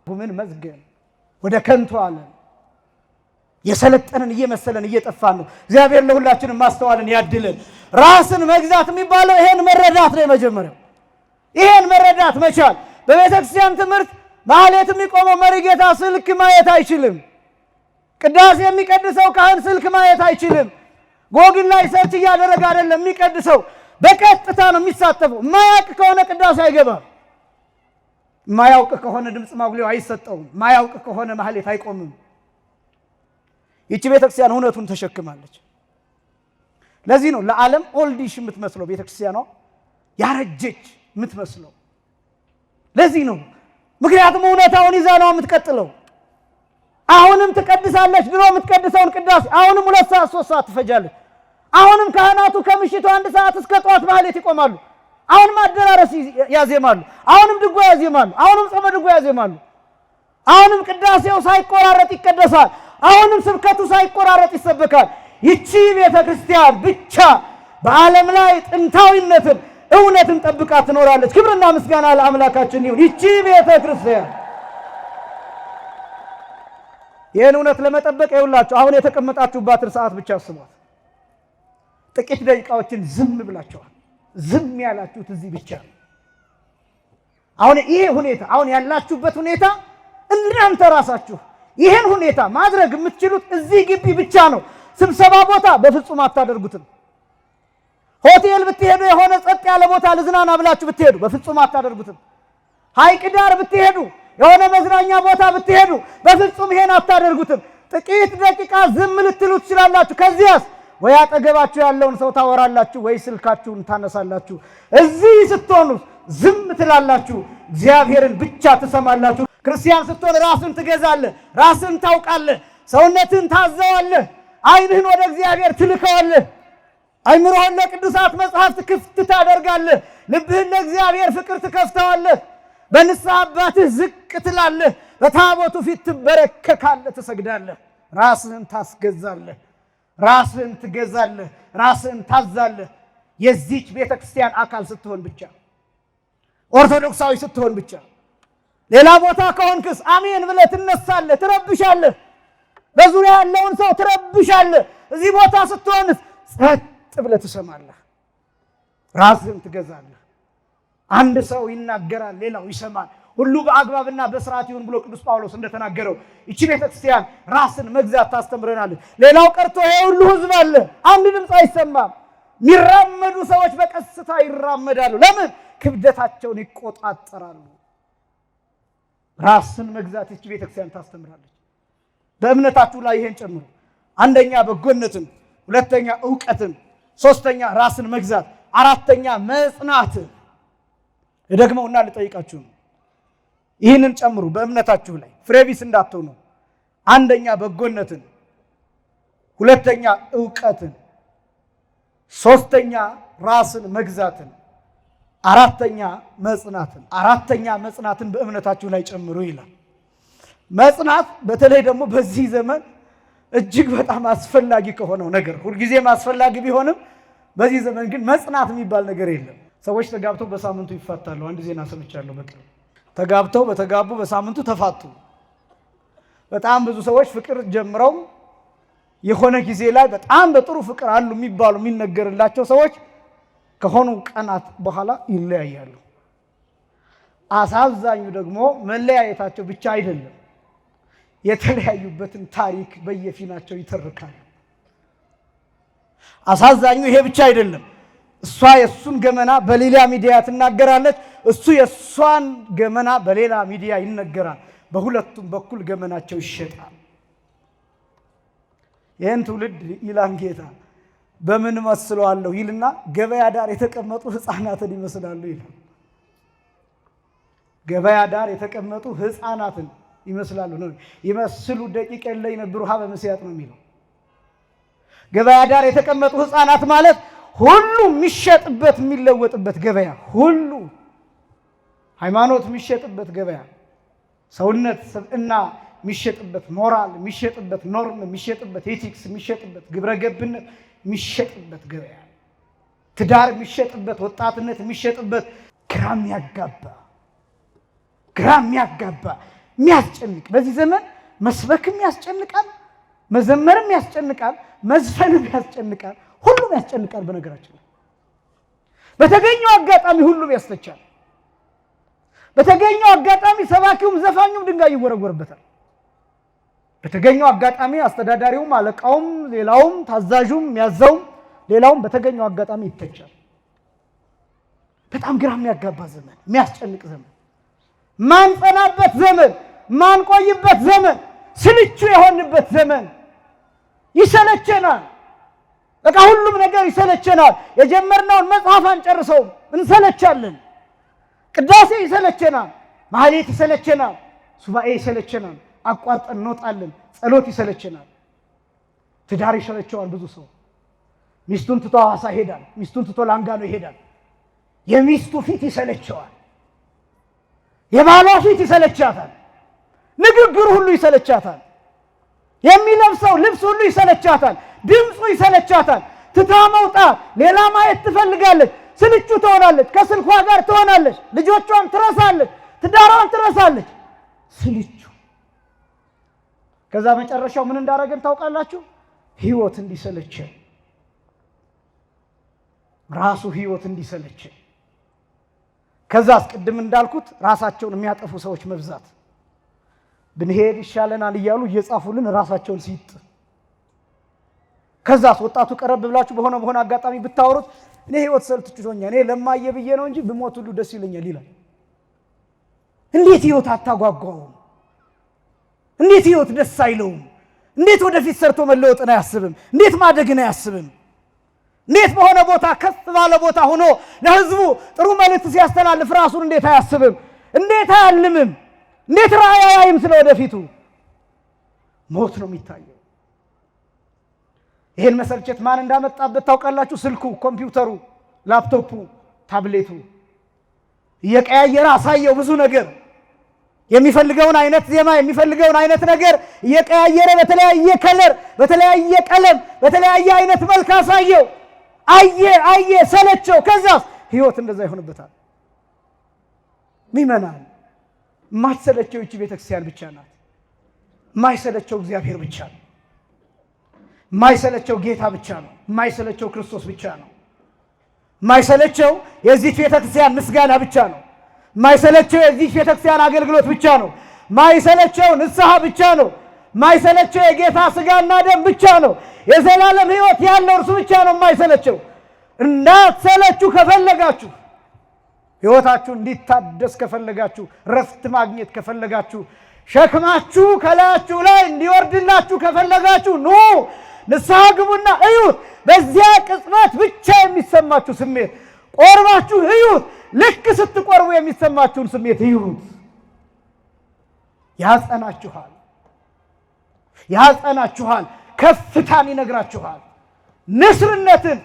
ምን መዝገን ወደ ከንቱ ዓለም የሰለጠንን እየመሰለን እየጠፋን ነው። እግዚአብሔር ለሁላችንም ማስተዋልን ያድልን። ራስን መግዛት የሚባለው ይሄን መረዳት ነው የመጀመሪያው። ይሄን መረዳት መቻል። በቤተክርስቲያን ትምህርት ማህሌት የሚቆመው መሪ ጌታ ስልክ ማየት አይችልም። ቅዳሴ የሚቀድሰው ካህን ስልክ ማየት አይችልም። ጎግል ላይ ሰርች እያደረገ አይደለም የሚቀድሰው፣ በቀጥታ ነው የሚሳተፈው። ማያውቅ ከሆነ ቅዳሴ አይገባም። ማያውቅ ከሆነ ድምፅ ማጉሊያው አይሰጠውም። ማያውቅ ከሆነ ማህሌት አይቆምም። ይቺ ቤተክርስቲያን እውነቱን ተሸክማለች። ለዚህ ነው ለዓለም ኦልዲሽ የምትመስለው ቤተክርስቲያኗ፣ ያረጀች የምትመስለው። ለዚህ ነው ምክንያቱም እውነታውን ይዛ ነው የምትቀጥለው። አሁንም ትቀድሳለች። ድሮ የምትቀድሰውን ቅዳሴ አሁንም 2 ሰዓት 3 ሰዓት ትፈጃለች። አሁንም ካህናቱ ከምሽቱ 1 ሰዓት እስከ ጠዋት ማህሌት ይቆማሉ። አሁንም አደራረስ ያዜማሉ። አሁንም ድጓ ያዜማሉ። አሁንም ጾመ ድጓ ያዜማሉ። አሁንም ቅዳሴው ሳይቆራረጥ ይቀደሳል። አሁንም ስብከቱ ሳይቆራረጥ ይሰበካል። ይቺ ቤተክርስቲያን ብቻ በዓለም ላይ ጥንታዊነትን እውነትን ጠብቃ ትኖራለች። ክብርና ምስጋና ለአምላካችን ይሁን። ይቺ ቤተክርስቲያን ይህን እውነት ለመጠበቅ ይውላችሁ አሁን የተቀመጣችሁባትን ሰዓት ብቻ አስቧት። ጥቂት ደቂቃዎችን ዝም ብላችኋል። ዝም ያላችሁት እዚህ ብቻ ነው። አሁን ይሄ ሁኔታ አሁን ያላችሁበት ሁኔታ እናንተ ራሳችሁ ይሄን ሁኔታ ማድረግ የምትችሉት እዚህ ግቢ ብቻ ነው። ስብሰባ ቦታ በፍጹም አታደርጉትም። ሆቴል ብትሄዱ የሆነ ጸጥ ያለ ቦታ ልዝናና ብላችሁ ብትሄዱ በፍጹም አታደርጉትም። ሐይቅ ዳር ብትሄዱ የሆነ መዝናኛ ቦታ ብትሄዱ በፍጹም ይሄን አታደርጉትም። ጥቂት ደቂቃ ዝም ልትሉ ትችላላችሁ። ከዚያስ ወይ አጠገባችሁ ያለውን ሰው ታወራላችሁ ወይ ስልካችሁን ታነሳላችሁ። እዚህ ስትሆኑ ዝም ትላላችሁ። እግዚአብሔርን ብቻ ትሰማላችሁ። ክርስቲያን ስትሆን ራስን ትገዛለህ፣ ራስን ታውቃለህ፣ ሰውነትን ታዘዋለህ፣ ዓይንህን ወደ እግዚአብሔር ትልከዋለህ፣ አይምሮህን ለቅዱሳት መጽሐፍት ክፍት ታደርጋለህ፣ ልብህን ለእግዚአብሔር ፍቅር ትከፍተዋለህ። በንስሐ አባትህ ዝቅ ትላለህ፣ በታቦቱ ፊት ትበረከካለህ፣ ትሰግዳለህ፣ ራስህን ታስገዛለህ፣ ራስህን ትገዛለህ፣ ራስህን ታዛለህ። የዚች ቤተክርስቲያን አካል ስትሆን ብቻ፣ ኦርቶዶክሳዊ ስትሆን ብቻ። ሌላ ቦታ ከሆንክስ አሜን ብለህ ትነሳለህ፣ ትረብሻለህ፣ በዙሪያ ያለውን ሰው ትረብሻለህ። እዚህ ቦታ ስትሆንስ ጸጥ ብለህ ትሰማለህ፣ ራስህን ትገዛለህ። አንድ ሰው ይናገራል፣ ሌላው ይሰማል። ሁሉ በአግባብና በስርዓት ይሁን ብሎ ቅዱስ ጳውሎስ እንደተናገረው ይቺ ቤተክርስቲያን ራስን መግዛት ታስተምረናለች። ሌላው ቀርቶ ይሄ ሁሉ ህዝብ አለ፣ አንድ ድምፅ አይሰማም። የሚራመዱ ሰዎች በቀስታ ይራመዳሉ። ለምን? ክብደታቸውን ይቆጣጠራሉ። ራስን መግዛት ይህች ቤተክርስቲያን ታስተምራለች። በእምነታችሁ ላይ ይሄን ጨምሩ። አንደኛ በጎነትን፣ ሁለተኛ ዕውቀትን፣ ሶስተኛ ራስን መግዛት፣ አራተኛ መጽናትን። ደግመውና ልጠይቃችሁ ነው። ይህንን ጨምሩ በእምነታችሁ ላይ ፍሬቢስ እንዳትሆኑ። አንደኛ በጎነትን፣ ሁለተኛ ዕውቀትን፣ ሶስተኛ ራስን መግዛትን፣ አራተኛ መጽናትን። አራተኛ መጽናትን በእምነታችሁ ላይ ጨምሩ ይላል። መጽናት በተለይ ደግሞ በዚህ ዘመን እጅግ በጣም አስፈላጊ ከሆነው ነገር፣ ሁልጊዜም አስፈላጊ ቢሆንም በዚህ ዘመን ግን መጽናት የሚባል ነገር የለም። ሰዎች ተጋብተው በሳምንቱ ይፋታሉ። አንድ ዜና ሰምቻለሁ በቅርብ። ተጋብተው በተጋቡ በሳምንቱ ተፋቱ። በጣም ብዙ ሰዎች ፍቅር ጀምረው የሆነ ጊዜ ላይ በጣም በጥሩ ፍቅር አሉ የሚባሉ የሚነገርላቸው ሰዎች ከሆኑ ቀናት በኋላ ይለያያሉ። አሳዛኙ ደግሞ መለያየታቸው ብቻ አይደለም፣ የተለያዩበትን ታሪክ በየፊናቸው ይተርካሉ። አሳዛኙ ይሄ ብቻ አይደለም። እሷ የእሱን ገመና በሌላ ሚዲያ ትናገራለች፣ እሱ የእሷን ገመና በሌላ ሚዲያ ይነገራል። በሁለቱም በኩል ገመናቸው ይሸጣል። ይህን ትውልድ ይላል ጌታ በምን መስለዋለሁ ይልና ገበያ ዳር የተቀመጡ ሕፃናትን ይመስላሉ ይላል። ገበያ ዳር የተቀመጡ ሕፃናትን ይመስላሉ ነው። ይመስሉ ደቂቀ ላይ ነብሩሃ በመስያጥ ነው የሚለው። ገበያ ዳር የተቀመጡ ሕፃናት ማለት ሁሉ የሚሸጥበት የሚለወጥበት ገበያ፣ ሁሉ ሃይማኖት የሚሸጥበት ገበያ፣ ሰውነት ስብዕና የሚሸጥበት፣ ሞራል የሚሸጥበት፣ ኖርም የሚሸጥበት፣ ኤቲክስ የሚሸጥበት፣ ግብረ ገብነት የሚሸጥበት ገበያ፣ ትዳር የሚሸጥበት፣ ወጣትነት የሚሸጥበት፣ ግራም ያጋባ የሚያስጨንቅ። በዚህ ዘመን መስበክም ያስጨንቃል፣ መዘመርም ያስጨንቃል፣ መዝፈንም ያስጨንቃል፣ ሁሉም ያስጨንቃል። በነገራችን ላይ በተገኘው አጋጣሚ ሁሉም ያስተቻል። በተገኘው አጋጣሚ ሰባኪውም ዘፋኙም ድንጋይ ይወረወርበታል። በተገኘው አጋጣሚ አስተዳዳሪውም አለቃውም ሌላውም ታዛዡም የሚያዘውም ሌላውም በተገኘው አጋጣሚ ይተቻል። በጣም ግራ የሚያጋባ ዘመን፣ የሚያስጨንቅ ዘመን፣ ማንጸናበት ዘመን፣ ማንቆይበት ዘመን፣ ስልቹ የሆንበት ዘመን። ይሰለቸናል። በቃ ሁሉም ነገር ይሰለቸናል። የጀመርነውን መጽሐፍ አንጨርሰውም፣ እንሰለቻለን። ቅዳሴ ይሰለቸናል፣ ማህሌት ይሰለቸናል፣ ሱባኤ ይሰለቸናል፣ አቋርጠን እንወጣለን። ጸሎት ይሰለቸናል። ትዳር ይሰለቸዋል። ብዙ ሰው ሚስቱን ትቶ ሐዋሳ ይሄዳል፣ ሚስቱን ትቶ ላንጋኖ ይሄዳል። የሚስቱ ፊት ይሰለቸዋል፣ የባሏ ፊት ይሰለቻታል፣ ንግግሩ ሁሉ ይሰለቻታል፣ የሚለብሰው ልብስ ሁሉ ይሰለቻታል፣ ድምፁ ይሰለቻታል። ትታ መውጣት፣ ሌላ ማየት ትፈልጋለች። ስልቹ ትሆናለች፣ ከስልኳ ጋር ትሆናለች፣ ልጆቿን ትረሳለች፣ ትዳሯን ትረሳለች። ስልቹ። ከዛ መጨረሻው ምን እንዳደረገን ታውቃላችሁ? ህይወት እንዲሰለቸን፣ ራሱ ህይወት እንዲሰለቸን። ከዛ አስቀድም እንዳልኩት ራሳቸውን የሚያጠፉ ሰዎች መብዛት፣ ብንሄድ ይሻለናል እያሉ እየጻፉልን ራሳቸውን ሲጥ። ከዛስ ወጣቱ ቀረብ ብላችሁ በሆነ አጋጣሚ ብታወሩት እኔ ህይወት ሰልችቶኛል፣ እኔ ለማየ ብዬ ነው እንጂ ብሞት ሁሉ ደስ ይለኛል ይላል። እንዴት ህይወት አታጓጓውም? እንዴት ህይወት ደስ አይለውም? እንዴት ወደፊት ሰርቶ መለወጥን አያስብም? እንዴት ማደግን አያስብም? እንዴት በሆነ ቦታ ከፍ ባለ ቦታ ሆኖ ለህዝቡ ጥሩ መልእክት ሲያስተላልፍ ራሱን እንዴት አያስብም? እንዴት አያልምም? እንዴት ራእይ አያይም? ስለ ወደፊቱ ሞት ነው የሚታየው። ይሄን መሰልቸት ማን እንዳመጣበት ታውቃላችሁ? ስልኩ፣ ኮምፒውተሩ፣ ላፕቶፑ፣ ታብሌቱ እየቀያየረ አሳየው ብዙ ነገር። የሚፈልገውን አይነት ዜማ፣ የሚፈልገውን አይነት ነገር እየቀያየረ በተለያየ ከለር፣ በተለያየ ቀለም፣ በተለያየ አይነት መልክ አሳየው። አየ ሰለቸው። ከዛስ ህይወት እንደዛ ይሆንበታል። ሚመናል ማይሰለቸው እቺ ቤተክርስቲያን ብቻ ናት። ማይሰለቸው እግዚአብሔር ብቻ ነው። ማይሰለቸው ጌታ ብቻ ነው። ማይሰለቸው ክርስቶስ ብቻ ነው። ማይሰለቸው የዚህ ቤተክርስቲያን ምስጋና ብቻ ነው። ማይሰለቸው የዚህ ቤተክርስቲያን አገልግሎት ብቻ ነው። ማይሰለቸው ንስሐ ብቻ ነው። ማይሰለቸው የጌታ ስጋና ደም ብቻ ነው። የዘላለም ህይወት ያለው እርሱ ብቻ ነው ማይሰለቸው። እንዳትሰለቹ ከፈለጋችሁ ሕይወታችሁ እንዲታደስ ከፈለጋችሁ፣ ረፍት ማግኘት ከፈለጋችሁ፣ ሸክማችሁ ከላያችሁ ላይ እንዲወርድላችሁ ከፈለጋችሁ ኑ ንስሐ ግቡና እዩት። በዚያ ቅጽበት ብቻ የሚሰማችሁ ስሜት ቆርባችሁ እዩት። ልክ ስትቆርቡ የሚሰማችሁን ስሜት እዩት። ያጸናችኋል፣ ከፍታን ይነግራችኋል፣ ንስርነትን፣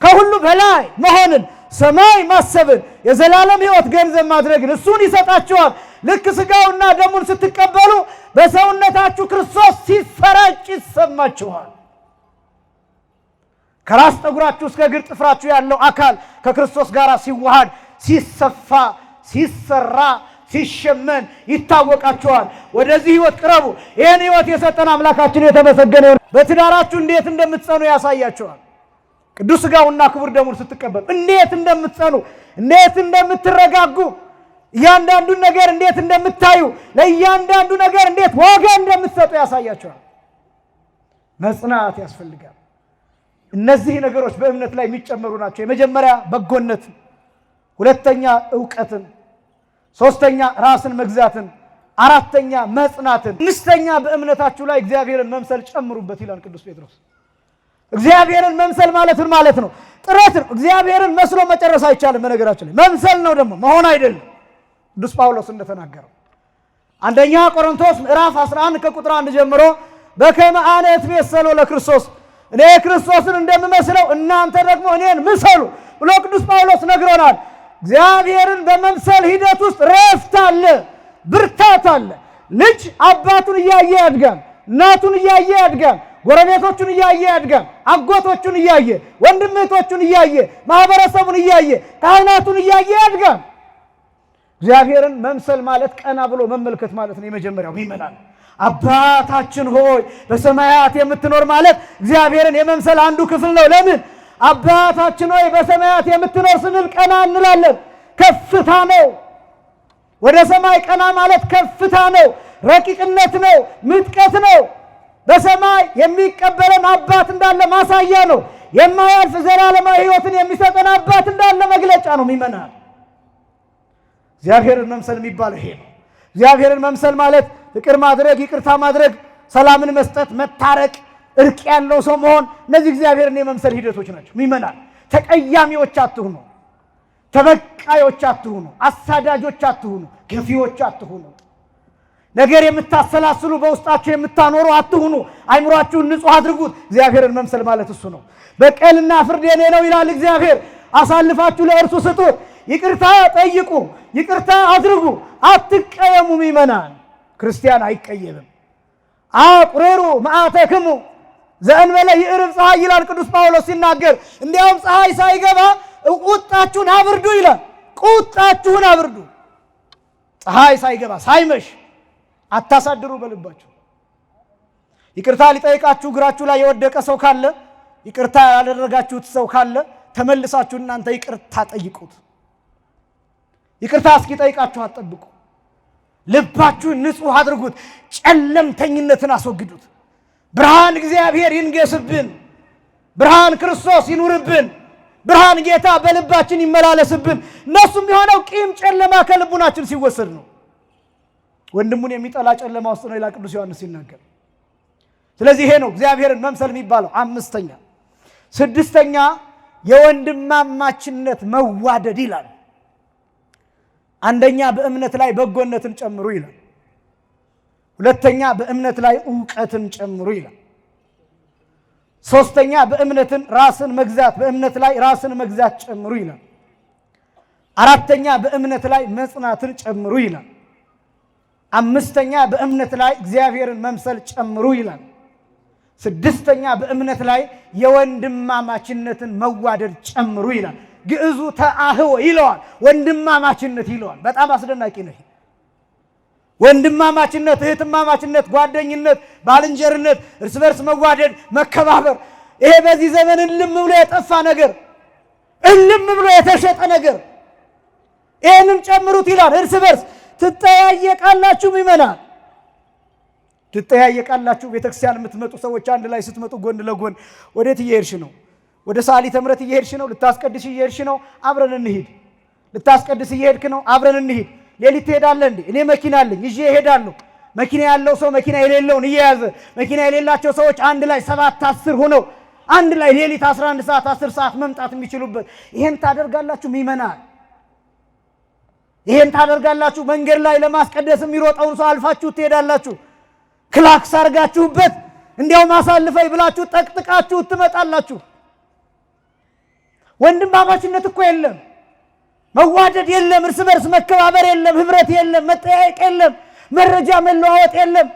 ከሁሉ በላይ መሆንን፣ ሰማይ ማሰብን፣ የዘላለም ሕይወት ገንዘብ ማድረግን እሱን ይሰጣችኋል። ልክ ሥጋውና ደሙን ስትቀበሉ በሰውነታችሁ ክርስቶስ ሲሰራጭ ይሰማችኋል። ከራስ ጠጉራችሁ እስከ እግር ጥፍራችሁ ያለው አካል ከክርስቶስ ጋር ሲዋሃድ፣ ሲሰፋ፣ ሲሰራ፣ ሲሸመን ይታወቃችኋል። ወደዚህ ሕይወት ቅረቡ። ይህን ሕይወት የሰጠን አምላካችን የተመሰገነ ይሁን። በትዳራችሁ እንዴት እንደምትጸኑ ያሳያችኋል። ቅዱስ ሥጋውና ክቡር ደሙን ስትቀበሉ እንዴት እንደምትጸኑ፣ እንዴት እንደምትረጋጉ፣ እያንዳንዱን ነገር እንዴት እንደምታዩ፣ ለእያንዳንዱ ነገር እንዴት ዋጋ እንደምትሰጡ ያሳያችኋል። መጽናት ያስፈልጋል። እነዚህ ነገሮች በእምነት ላይ የሚጨመሩ ናቸው። የመጀመሪያ በጎነትን፣ ሁለተኛ ዕውቀትን፣ ሶስተኛ ራስን መግዛትን፣ አራተኛ መጽናትን፣ አምስተኛ በእምነታችሁ ላይ እግዚአብሔርን መምሰል ጨምሩበት ይላል ቅዱስ ጴጥሮስ። እግዚአብሔርን መምሰል ማለት ምን ማለት ነው? ጥረት ነው። እግዚአብሔርን መስሎ መጨረስ አይቻልም። በነገራችን ላይ መምሰል ነው ደግሞ መሆን አይደለም። ቅዱስ ጳውሎስ እንደተናገረው አንደኛ ቆሮንቶስ ምዕራፍ 11 ከቁጥር 1 ጀምሮ በከመ አነ እትሜሰሎ ለክርስቶስ፣ እኔ ክርስቶስን እንደምመስለው እናንተ ደግሞ እኔን ምሰሉ ብሎ ቅዱስ ጳውሎስ ነግሮናል። እግዚአብሔርን በመምሰል ሂደት ውስጥ ረፍት አለ፣ ብርታት አለ። ልጅ አባቱን እያየ ያድጋል፣ እናቱን እያየ ያድጋል፣ ጎረቤቶቹን እያየ ያድጋል፣ አጎቶቹን እያየ፣ ወንድም እህቶቹን እያየ፣ ማህበረሰቡን እያየ፣ ካህናቱን እያየ ያድጋል። እግዚአብሔርን መምሰል ማለት ቀና ብሎ መመልከት ማለት ነው። የመጀመሪያው ይመናል። አባታችን ሆይ በሰማያት የምትኖር ማለት እግዚአብሔርን የመምሰል አንዱ ክፍል ነው። ለምን? አባታችን ሆይ በሰማያት የምትኖር ስንል ቀና እንላለን። ከፍታ ነው። ወደ ሰማይ ቀና ማለት ከፍታ ነው፣ ረቂቅነት ነው፣ ምጥቀት ነው። በሰማይ የሚቀበለን አባት እንዳለ ማሳያ ነው። የማያልፍ ዘላለማዊ ሕይወትን የሚሰጠን አባት እንዳለ መግለጫ ነው። ይመናል። እግዚአብሔርን መምሰል የሚባለው ይሄ ነው። እግዚአብሔርን መምሰል ማለት ፍቅር ማድረግ፣ ይቅርታ ማድረግ፣ ሰላምን መስጠት፣ መታረቅ፣ እርቅ ያለው ሰው መሆን፣ እነዚህ እግዚአብሔርን የመምሰል ሂደቶች ናቸው። ይመናል። ተቀያሚዎች አትሁኑ፣ ተበቃዮች አትሁኑ፣ አሳዳጆች አትሁኑ፣ ገፊዎች አትሁኑ፣ ነገር የምታሰላስሉ በውስጣችሁ የምታኖሩ አትሁኑ። አይምሯችሁን ንጹሕ አድርጉት። እግዚአብሔርን መምሰል ማለት እሱ ነው። በቀልና ፍርድ የኔ ነው ይላል እግዚአብሔር። አሳልፋችሁ ለእርሱ ስጡት። ይቅርታ ጠይቁ፣ ይቅርታ አድርጉ፣ አትቀየሙ። ይመናል። ክርስቲያን አይቀየምም። አቁሬሩ መዓተክሙ ዘእንበለ ይዕርብ ፀሐይ ይላል ቅዱስ ጳውሎስ ሲናገር። እንዲያውም ፀሐይ ሳይገባ ቁጣችሁን አብርዱ ይላል። ቁጣችሁን አብርዱ። ፀሐይ ሳይገባ ሳይመሽ አታሳድሩ በልባችሁ። ይቅርታ ሊጠይቃችሁ እግራችሁ ላይ የወደቀ ሰው ካለ፣ ይቅርታ ያላደረጋችሁት ሰው ካለ ተመልሳችሁ እናንተ ይቅርታ ጠይቁት። ይቅርታ እስኪጠይቃችሁ አትጠብቁ። ልባችሁን ንጹሕ አድርጉት። ጨለምተኝነትን አስወግዱት። ብርሃን እግዚአብሔር ይንገስብን። ብርሃን ክርስቶስ ይኑርብን። ብርሃን ጌታ በልባችን ይመላለስብን። እነሱም የሆነው ቂም ጨለማ ከልቡናችን ሲወሰድ ነው። ወንድሙን የሚጠላ ጨለማ ውስጥ ነው ይላል ቅዱስ ዮሐንስ ሲናገር። ስለዚህ ይሄ ነው እግዚአብሔርን መምሰል የሚባለው። አምስተኛ ስድስተኛ የወንድማማችነት መዋደድ ይላል። አንደኛ በእምነት ላይ በጎነትን ጨምሩ ይላል። ሁለተኛ በእምነት ላይ ዕውቀትን ጨምሩ ይላል። ሶስተኛ በእምነት ላይ ራስን መግዛት ጨምሩ ይላል። አራተኛ በእምነት ላይ መጽናትን ጨምሩ ይላል። አምስተኛ በእምነት ላይ እግዚአብሔርን መምሰል ጨምሩ ይላል። ስድስተኛ በእምነት ላይ የወንድማማችነትን መዋደድ ጨምሩ ይላል። ግዕዙ ተአህወ ይለዋል፣ ወንድማማችነት ይለዋል። በጣም አስደናቂ ነው። ወንድማማችነት፣ እህትማማችነት፣ ጓደኝነት፣ ባልንጀርነት፣ እርስ በርስ መዋደድ፣ መከባበር፣ ይሄ በዚህ ዘመን እልም ብሎ የጠፋ ነገር፣ እልም ብሎ የተሸጠ ነገር፣ ይህንን ጨምሩት ይላል። እርስ በርስ ትጠያየቃላችሁ ይመናል። ትጠያየቃላችሁ። ቤተክርስቲያን የምትመጡ ሰዎች አንድ ላይ ስትመጡ ጎን ለጎን ወዴት እየሄድሽ ነው? ወደ ሰዓሊተ ምሕረት እየሄድሽ ነው? ልታስቀድሽ እየሄድሽ ነው? አብረን እንሂድ። ልታስቀድስ እየሄድክ ነው? አብረን እንሂድ። ሌሊት ትሄዳለህ እንዴ? እኔ መኪና አለኝ ይዤ እሄዳለሁ። መኪና ያለው ሰው መኪና የሌለውን እየያዘ መኪና የሌላቸው ሰዎች አንድ ላይ 7-10 ሆነው አንድ ላይ ሌሊት 11 ሰዓት 10 ሰዓት መምጣት የሚችሉበት ይሄን ታደርጋላችሁ ምእመናን? ይሄን ታደርጋላችሁ? መንገድ ላይ ለማስቀደስ የሚሮጠውን ሰው አልፋችሁ ትሄዳላችሁ። ክላክስ አርጋችሁበት እንዲያው ማሳልፈይ ብላችሁ ጠቅጥቃችሁ ትመጣላችሁ። ወንድማማችነት እኮ የለም፣ መዋደድ የለም፣ እርስ በርስ መከባበር የለም፣ ህብረት የለም፣ መጠያየቅ የለም፣ መረጃ መለዋወጥ የለም።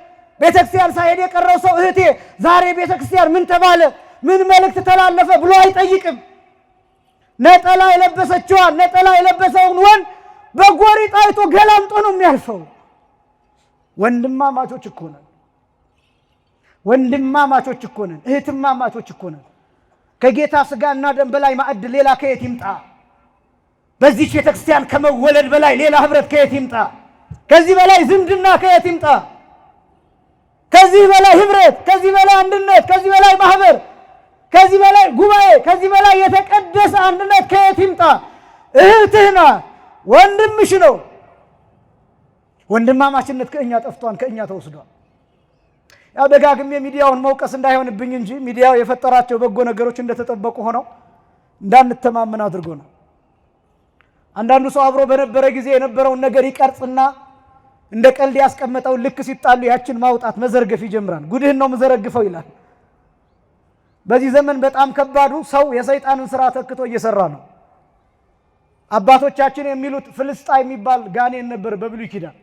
ቤተክርስቲያን ሳይሄድ የቀረው ሰው እህቴ ዛሬ ቤተክርስቲያን ምን ተባለ፣ ምን መልእክት ተላለፈ ብሎ አይጠይቅም። ነጠላ የለበሰችዋን ነጠላ የለበሰውን ወንድ በጎሪጥ አይቶ ገላምጦ ነው የሚያልፈው። ወንድማማቾች እኮ ነን፣ ወንድማማቾች እኮ ነን፣ እህትማማቾች እኮ ነን። ከጌታ ስጋና ደም በላይ ማዕድ ሌላ ከየት ይምጣ? በዚህ ቤተክርስቲያን ከመወለድ በላይ ሌላ ህብረት ከየት ይምጣ? ከዚህ በላይ ዝምድና ከየት ይምጣ? ከዚህ በላይ ህብረት፣ ከዚህ በላይ አንድነት፣ ከዚህ በላይ ማህበር፣ ከዚህ በላይ ጉባኤ፣ ከዚህ በላይ የተቀደሰ አንድነት ከየት ይምጣ? እህትህ ናት፣ ወንድምሽ ነው። ወንድማማችነት ከእኛ ጠፍቷን፣ ከእኛ ተወስዷል። ያው ደጋግሜ ሚዲያውን መውቀስ እንዳይሆንብኝ እንጂ ሚዲያው የፈጠራቸው በጎ ነገሮች እንደተጠበቁ ሆነው እንዳንተማመን አድርጎ ነው። አንዳንዱ ሰው አብሮ በነበረ ጊዜ የነበረውን ነገር ይቀርጽና እንደ ቀልድ ያስቀመጠው ልክ ሲጣሉ ያችን ማውጣት መዘርገፍ ይጀምራል። ጉድህን ነው መዘረግፈው ይላል። በዚህ ዘመን በጣም ከባዱ ሰው የሰይጣንን ስራ ተክቶ እየሰራ ነው። አባቶቻችን የሚሉት ፍልስጣ የሚባል ጋኔን ነበር በብሉይ ኪዳን።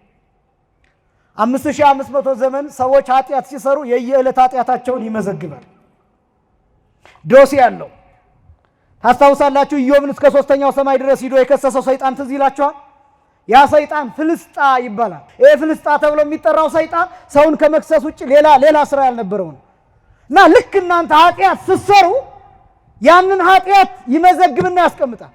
5500 ዘመን ሰዎች ኃጢአት ሲሰሩ የየዕለት ኃጢአታቸውን ይመዘግባል። ዶሴ ያለው ታስታውሳላችሁ። ኢዮብን እስከ 3ኛው ሰማይ ድረስ ሂዶ የከሰሰው ሰይጣን ትዝ ይላችኋል። ያ ሰይጣን ፍልስጣ ይባላል። ይሄ ፍልስጣ ተብሎ የሚጠራው ሰይጣን ሰውን ከመክሰስ ውጭ ሌላ ስራ ያልነበረው ነው። እና ልክ እናንተ ኃጢአት ስትሰሩ ያንን ኃጢአት ይመዘግብና ያስቀምጣል።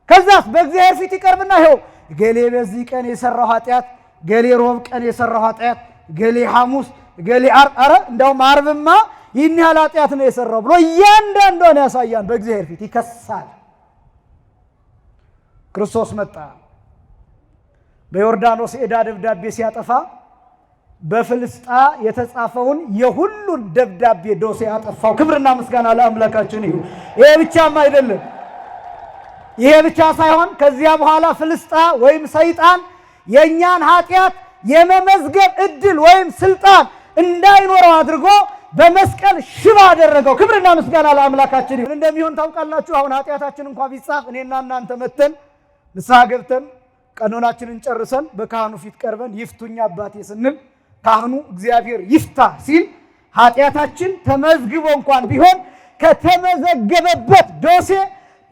ከዛስ በእግዚአብሔር ፊት ይቀርብና ይሄው ገሌ በዚህ ቀን የሰራው ኃጢአት፣ ገሌ ሮብ ቀን የሰራው ኃጢአት፣ ገሌ ሐሙስ፣ ገሌ አረ እንደውም ዓርብማ ይህን ያህል ኃጢአት ነው የሰራው ብሎ እያንዳንዷን ያሳያን በእግዚአብሔር ፊት ይከሳል። ክርስቶስ መጣ። በዮርዳኖስ ዕዳ ደብዳቤ ሲያጠፋ በፍልስጣ የተጻፈውን የሁሉን ደብዳቤ ዶሴ ያጠፋው። ክብርና ምስጋና ለአምላካችን ይሁን። ይሄ ብቻም አይደለም። ይሄ ብቻ ሳይሆን ከዚያ በኋላ ፍልስጣ ወይም ሰይጣን የኛን ኃጢአት የመመዝገብ እድል ወይም ስልጣን እንዳይኖረው አድርጎ በመስቀል ሽባ አደረገው። ክብርና ምስጋና ለአምላካችን ይሁን። እንደሚሆን ታውቃላችሁ። አሁን ኃጢአታችን እንኳን ቢጻፍ እኔና እናንተ መተን ንስሐ ገብተን ቀኖናችንን ጨርሰን በካህኑ ፊት ቀርበን ይፍቱኝ አባቴ ስንል ካህኑ እግዚአብሔር ይፍታ ሲል ኃጢአታችን ተመዝግቦ እንኳን ቢሆን ከተመዘገበበት ዶሴ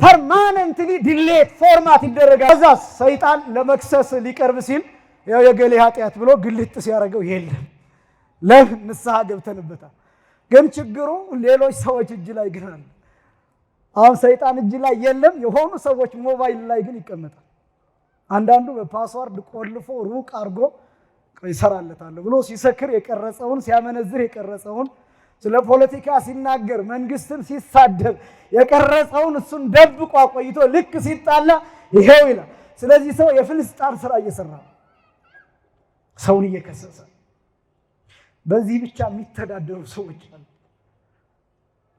ፐርማነንትሊ ዲሌት ፎርማት ይደረጋል። ከዛ ሰይጣን ለመክሰስ ሊቀርብ ሲል ያው የገሌ ኃጢአት ብሎ ግልጥ ሲያደርገው የለም ለምን ንስሐ ገብተንበታል። ግን ችግሩ ሌሎች ሰዎች እጅ ላይ ግን አለ። አሁን ሰይጣን እጅ ላይ የለም፣ የሆኑ ሰዎች ሞባይል ላይ ግን ይቀመጣል። አንዳንዱ በፓስዋርድ ቆልፎ ሩቅ አድርጎ ይሰራለታል ብሎ ሲሰክር የቀረጸውን ሲያመነዝር የቀረጸውን ስለ ፖለቲካ ሲናገር መንግስትን ሲሳደብ የቀረጸውን እሱን ደብቆ ቆይቶ ልክ ሲጣላ ይሄው ይላል። ስለዚህ ሰው የፍልስጣን ስራ እየሰራ ነው፣ ሰውን እየከሰሰ። በዚህ ብቻ የሚተዳደሩ ሰዎች አሉ።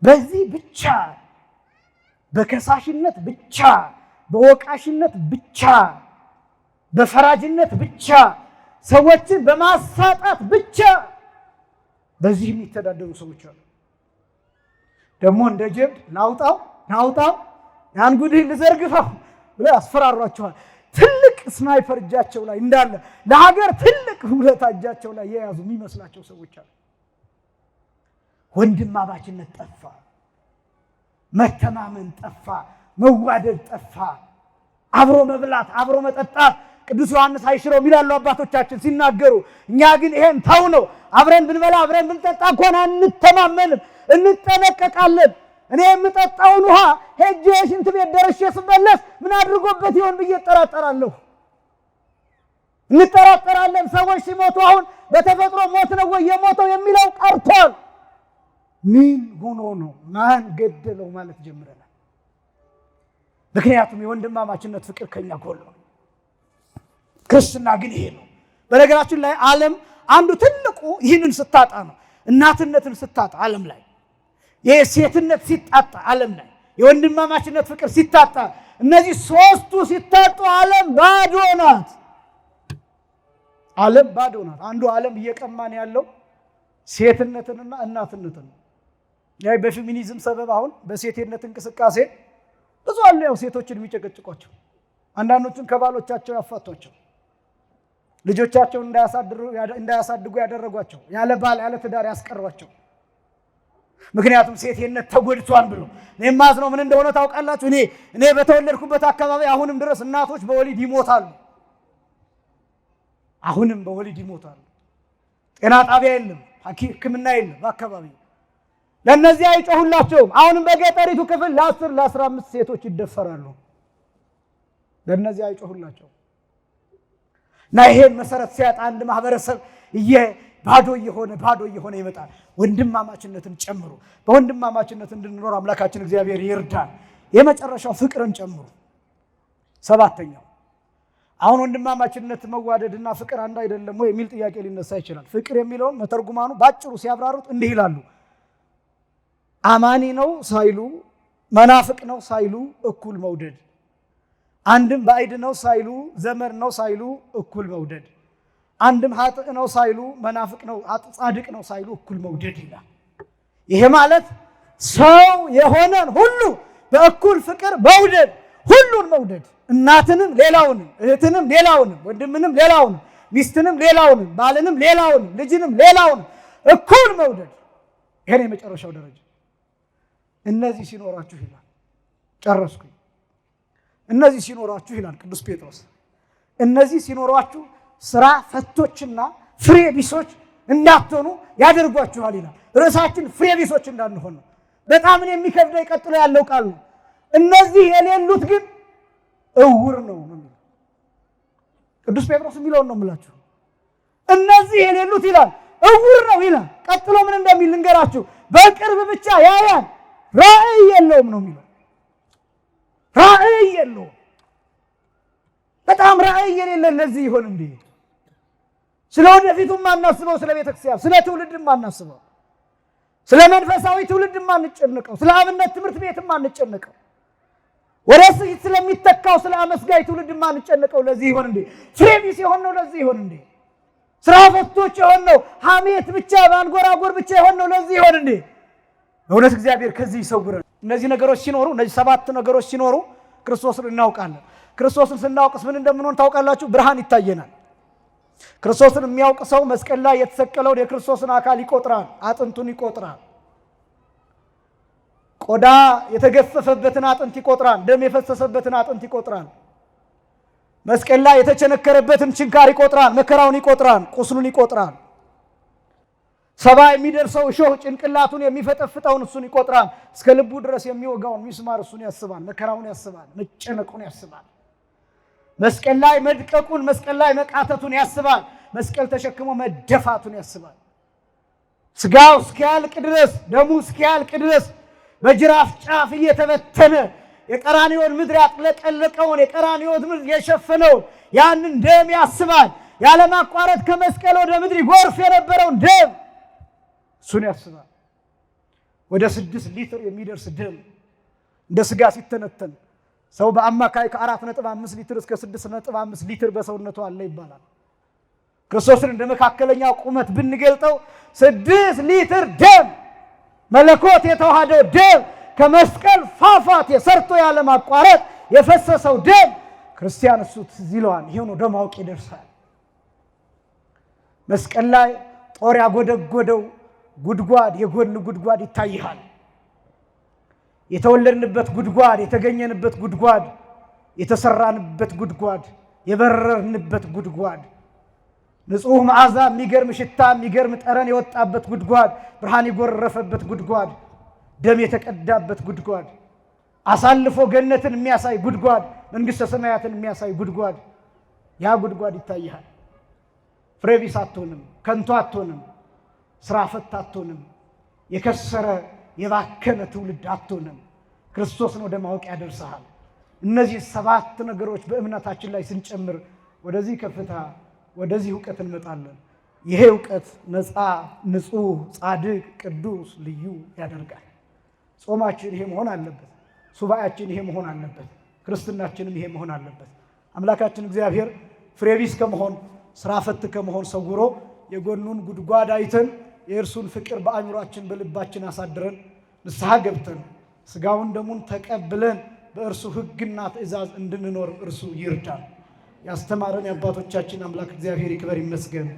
በዚህ ብቻ በከሳሽነት ብቻ፣ በወቃሽነት ብቻ፣ በፈራጅነት ብቻ፣ ሰዎችን በማሳጣት ብቻ በዚህ የሚተዳደሩ ሰዎች አሉ። ደግሞ እንደ ጀብድ ናውጣው ያን ጉድህ ልዘርግፈው ብለው ያስፈራሯቸዋል። ትልቅ ስናይፐር እጃቸው ላይ እንዳለ ለሀገር ትልቅ ውለታ እጃቸው ላይ የያዙ የሚመስላቸው ሰዎች አሉ። ወንድማማችነት ጠፋ፣ መተማመን ጠፋ፣ መዋደድ ጠፋ፣ አብሮ መብላት አብሮ መጠጣት ቅዱስ ዮሐንስ አይሽረው ይላሉ አባቶቻችን ሲናገሩ። እኛ ግን ይሄን ተው ነው። አብረን ብንበላ አብረን ብንጠጣ እንኳን አንተማመንም፣ እንጠነቀቃለን። እኔ የምጠጣውን ውሃ ሄጄ ሽንት ቤት ደርሼ ስመለስ ምን አድርጎበት ይሆን ብዬ እጠራጠራለሁ። እንጠራጠራለን። ሰዎች ሲሞቱ አሁን በተፈጥሮ ሞት ነው ወይ የሞተው የሚለው ቀርቷል። ምን ሆኖ ነው ማን ገደለው ማለት ጀምረናል። ምክንያቱም የወንድማማችነት ፍቅር ከኛ ጎል ነው። ክርስትና ግን ይሄ ነው። በነገራችን ላይ ዓለም አንዱ ትልቁ ይህንን ስታጣ ነው። እናትነትን ስታጣ ዓለም ላይ የሴትነት ሲታጣ ዓለም ላይ የወንድማማችነት ፍቅር ሲታጣ እነዚህ ሶስቱ ሲታጡ ዓለም ባዶ ናት። ዓለም ባዶ ናት። አንዱ ዓለም እየቀማን ያለው ሴትነትንና እናትነትን ነው። ያይ በፌሚኒዝም ሰበብ አሁን በሴትነት እንቅስቃሴ ብዙ አሉ ያው ሴቶችን የሚጨቀጭቋቸው አንዳንዶቹን ከባሎቻቸው ያፋቷቸው ልጆቻቸውን እንዳያሳድጉ ያደረጓቸው ያለ ባል ያለ ትዳር ያስቀሯቸው። ምክንያቱም ሴትነት ተጎድቷል ብሎ እኔ ማዝነው ምን እንደሆነ ታውቃላችሁ? እኔ በተወለድኩበት አካባቢ አሁንም ድረስ እናቶች በወሊድ ይሞታሉ። አሁንም በወሊድ ይሞታሉ። ጤና ጣቢያ የለም፣ ሕክምና የለም በአካባቢው። ለነዚህ አይጮሁላቸውም። አሁንም በገጠሪቱ ክፍል ለ10 ለ15 ሴቶች ይደፈራሉ። ለነዚህ አይጮሁላቸውም። እና ይሄን መሰረት ሲያጣ አንድ ማህበረሰብ ባዶ እየሆነ ይመጣል። ወንድማማችነትን ጨምሩ። በወንድማማችነት እንድንኖር አምላካችን እግዚአብሔር ይርዳን። የመጨረሻው ፍቅርን ጨምሩ። ሰባተኛው አሁን ወንድማማችነት መዋደድና ፍቅር አንድ አይደለም ወይ የሚል ጥያቄ ሊነሳ ይችላል። ፍቅር የሚለውን መተርጉማኑ ባጭሩ ሲያብራሩት እንዲህ ይላሉ። አማኒ ነው ሳይሉ መናፍቅ ነው ሳይሉ እኩል መውደድ፣ አንድም ባዕድ ነው ሳይሉ ዘመድ ነው ሳይሉ እኩል መውደድ፣ አንድም ኃጥእ ነው ሳይሉ መናፍቅ ነው ጻድቅ ነው ሳይሉ እኩል መውደድ ይላል። ይሄ ማለት ሰው የሆነን ሁሉ በእኩል ፍቅር መውደድ፣ ሁሉን መውደድ፣ እናትንም ሌላውንም፣ እህትንም ሌላውንም፣ ወንድምንም ሌላውንም፣ ሚስትንም ሌላውንም፣ ባልንም ሌላውንም፣ ልጅንም ሌላውንም እኩል መውደድ። ይሄ የመጨረሻው ደረጃ። እነዚህ ሲኖራችሁ ይላል። ጨረስኩኝ። እነዚህ ሲኖራችሁ ይላል ቅዱስ ጴጥሮስ። እነዚህ ሲኖራችሁ ስራ ፈቶችና ፍሬ ቢሶች እንዳትሆኑ ያደርጓችኋል ይላል። ርዕሳችን ፍሬ ቢሶች እንዳንሆን ነው። በጣም የሚከብደው ቀጥሎ ያለው ቃል ነው። እነዚህ የሌሉት ግን እውር ነው የሚለው ቅዱስ ጴጥሮስ የሚለውን ነው የምላችሁ። እነዚህ የሌሉት ይላል እውር ነው ይላል። ቀጥሎ ምን እንደሚል ልንገራችሁ። በቅርብ ብቻ ያያል፣ ራእይ የለውም ነው የሚለው። ራእይ የለውም። በጣም ራእይ የሌለ ለዚህ ይሆን እንዴ? ስለ ወደፊቱም ማናስበው፣ ስለ ቤተክርስቲያን ስለ ትውልድም ማናስበው፣ ስለ መንፈሳዊ ትውልድም ማንጨነቀው፣ ስለ አብነት ትምህርት ቤትም ማንጨነቀው፣ ወደፊት ስለሚተካው ስለ አመስጋይ ትውልድም ማንጨነቀው ለዚህ ይሆን እንዴ? ፍሬ ቢስ የሆነው ለዚህ ይሆን እንዴ? ስራ ፈቶች የሆነው ሐሜት ብቻ ማንጎራጎር ብቻ የሆነው ለዚህ ይሆን እንዴ? በእውነት እግዚአብሔር ከዚህ ይሰውረን። እነዚህ ነገሮች ሲኖሩ፣ እነዚህ 7 ነገሮች ሲኖሩ ክርስቶስን እናውቃለን። ክርስቶስን ስናውቅስ ምን እንደምንሆን ታውቃላችሁ? ብርሃን ይታየናል። ክርስቶስን የሚያውቅ ሰው መስቀል ላይ የተሰቀለውን የክርስቶስን አካል ይቆጥራል፣ አጥንቱን ይቆጥራል። ቆዳ የተገፈፈበትን አጥንት ይቆጥራል፣ ደም የፈሰሰበትን አጥንት ይቆጥራል። መስቀል ላይ የተቸነከረበትን ችንካር ይቆጥራል፣ መከራውን ይቆጥራል፣ ቁስሉን ይቆጥራል። 70 የሚደርሰው እሾህ ጭንቅላቱን የሚፈጠፍጠውን እሱን ይቆጥራል። እስከ ልቡ ድረስ የሚወጋውን ሚስማር እሱን ያስባል፣ መከራውን ያስባል፣ መጨነቁን ያስባል። መስቀል ላይ መድቀቁን፣ መስቀል ላይ መቃተቱን ያስባል። መስቀል ተሸክሞ መደፋቱን ያስባል። ስጋው እስኪያልቅ ድረስ፣ ደሙ እስኪያልቅ ድረስ በጅራፍ ጫፍ እየተበተነ የቀራንዮን ምድር ያጥለቀለቀውን የቀራንዮን ምድር የሸፈነውን ያንን ደም ያስባል። ያለማቋረጥ ከመስቀል ወደ ምድር ይጎርፍ የነበረውን ደም እሱን ያስባል። ወደ 6 ሊትር የሚደርስ ደም እንደ ስጋ ሲተነተን ሰው በአማካይ ከ4.5 ሊትር እስከ 6.5 ሊትር በሰውነቱ አለ ይባላል። ክርስቶስን እንደ መካከለኛ ቁመት ብንገልጠው 6 ሊትር ደም መለኮት የተዋሃደው ደም ከመስቀል ፏፏቴ ሰርቶ ያለ ማቋረጥ የፈሰሰው ደም ክርስቲያን እሱ ትዝ ይለዋል። ይሄው ነው ደም አውቄ ይደርሳል። መስቀል ላይ ጦር ያጎደጎደው ጉድጓድ የጎን ጉድጓድ ይታይሃል። የተወለድንበት ጉድጓድ፣ የተገኘንበት ጉድጓድ፣ የተሰራንበት ጉድጓድ፣ የበረርንበት ጉድጓድ፣ ንጹህ መዓዛ የሚገርም ሽታ የሚገርም ጠረን የወጣበት ጉድጓድ፣ ብርሃን የጎረፈበት ጉድጓድ፣ ደም የተቀዳበት ጉድጓድ፣ አሳልፎ ገነትን የሚያሳይ ጉድጓድ፣ መንግስተ ሰማያትን የሚያሳይ ጉድጓድ። ያ ጉድጓድ ይታይሃል። ፍሬ ቢስ አትሆንም፣ ከንቱ አትሆንም፣ ስራ ፈት አትሆንም፣ የከሰረ የባከነ ትውልድ አትሆንም። ክርስቶስን ወደ ማወቅ ያደርሰሃል። እነዚህ 7 ነገሮች በእምነታችን ላይ ስንጨምር ወደዚህ ከፍታ ወደዚህ ዕውቀት እንመጣለን። ይሄ ዕውቀት ነፃ፣ ንጹህ፣ ጻድቅ፣ ቅዱስ፣ ልዩ ያደርጋል። ጾማችን ይሄ መሆን አለበት። ሱባኤያችን ይሄ መሆን አለበት። ክርስትናችንም ይሄ መሆን አለበት። አምላካችን እግዚአብሔር ፍሬቢስ ከመሆን ስራ ፈት ከመሆን ሰውሮ የጎኑን ጉድጓድ አይተን የእርሱን ፍቅር በአእምሯችን በልባችን አሳድረን ንስሐ ገብተን ስጋውን ደሙን ተቀብለን በእርሱ ሕግና ትእዛዝ እንድንኖር እርሱ ይርዳል። ያስተማረን የአባቶቻችን አምላክ እግዚአብሔር ይክበር ይመስገን።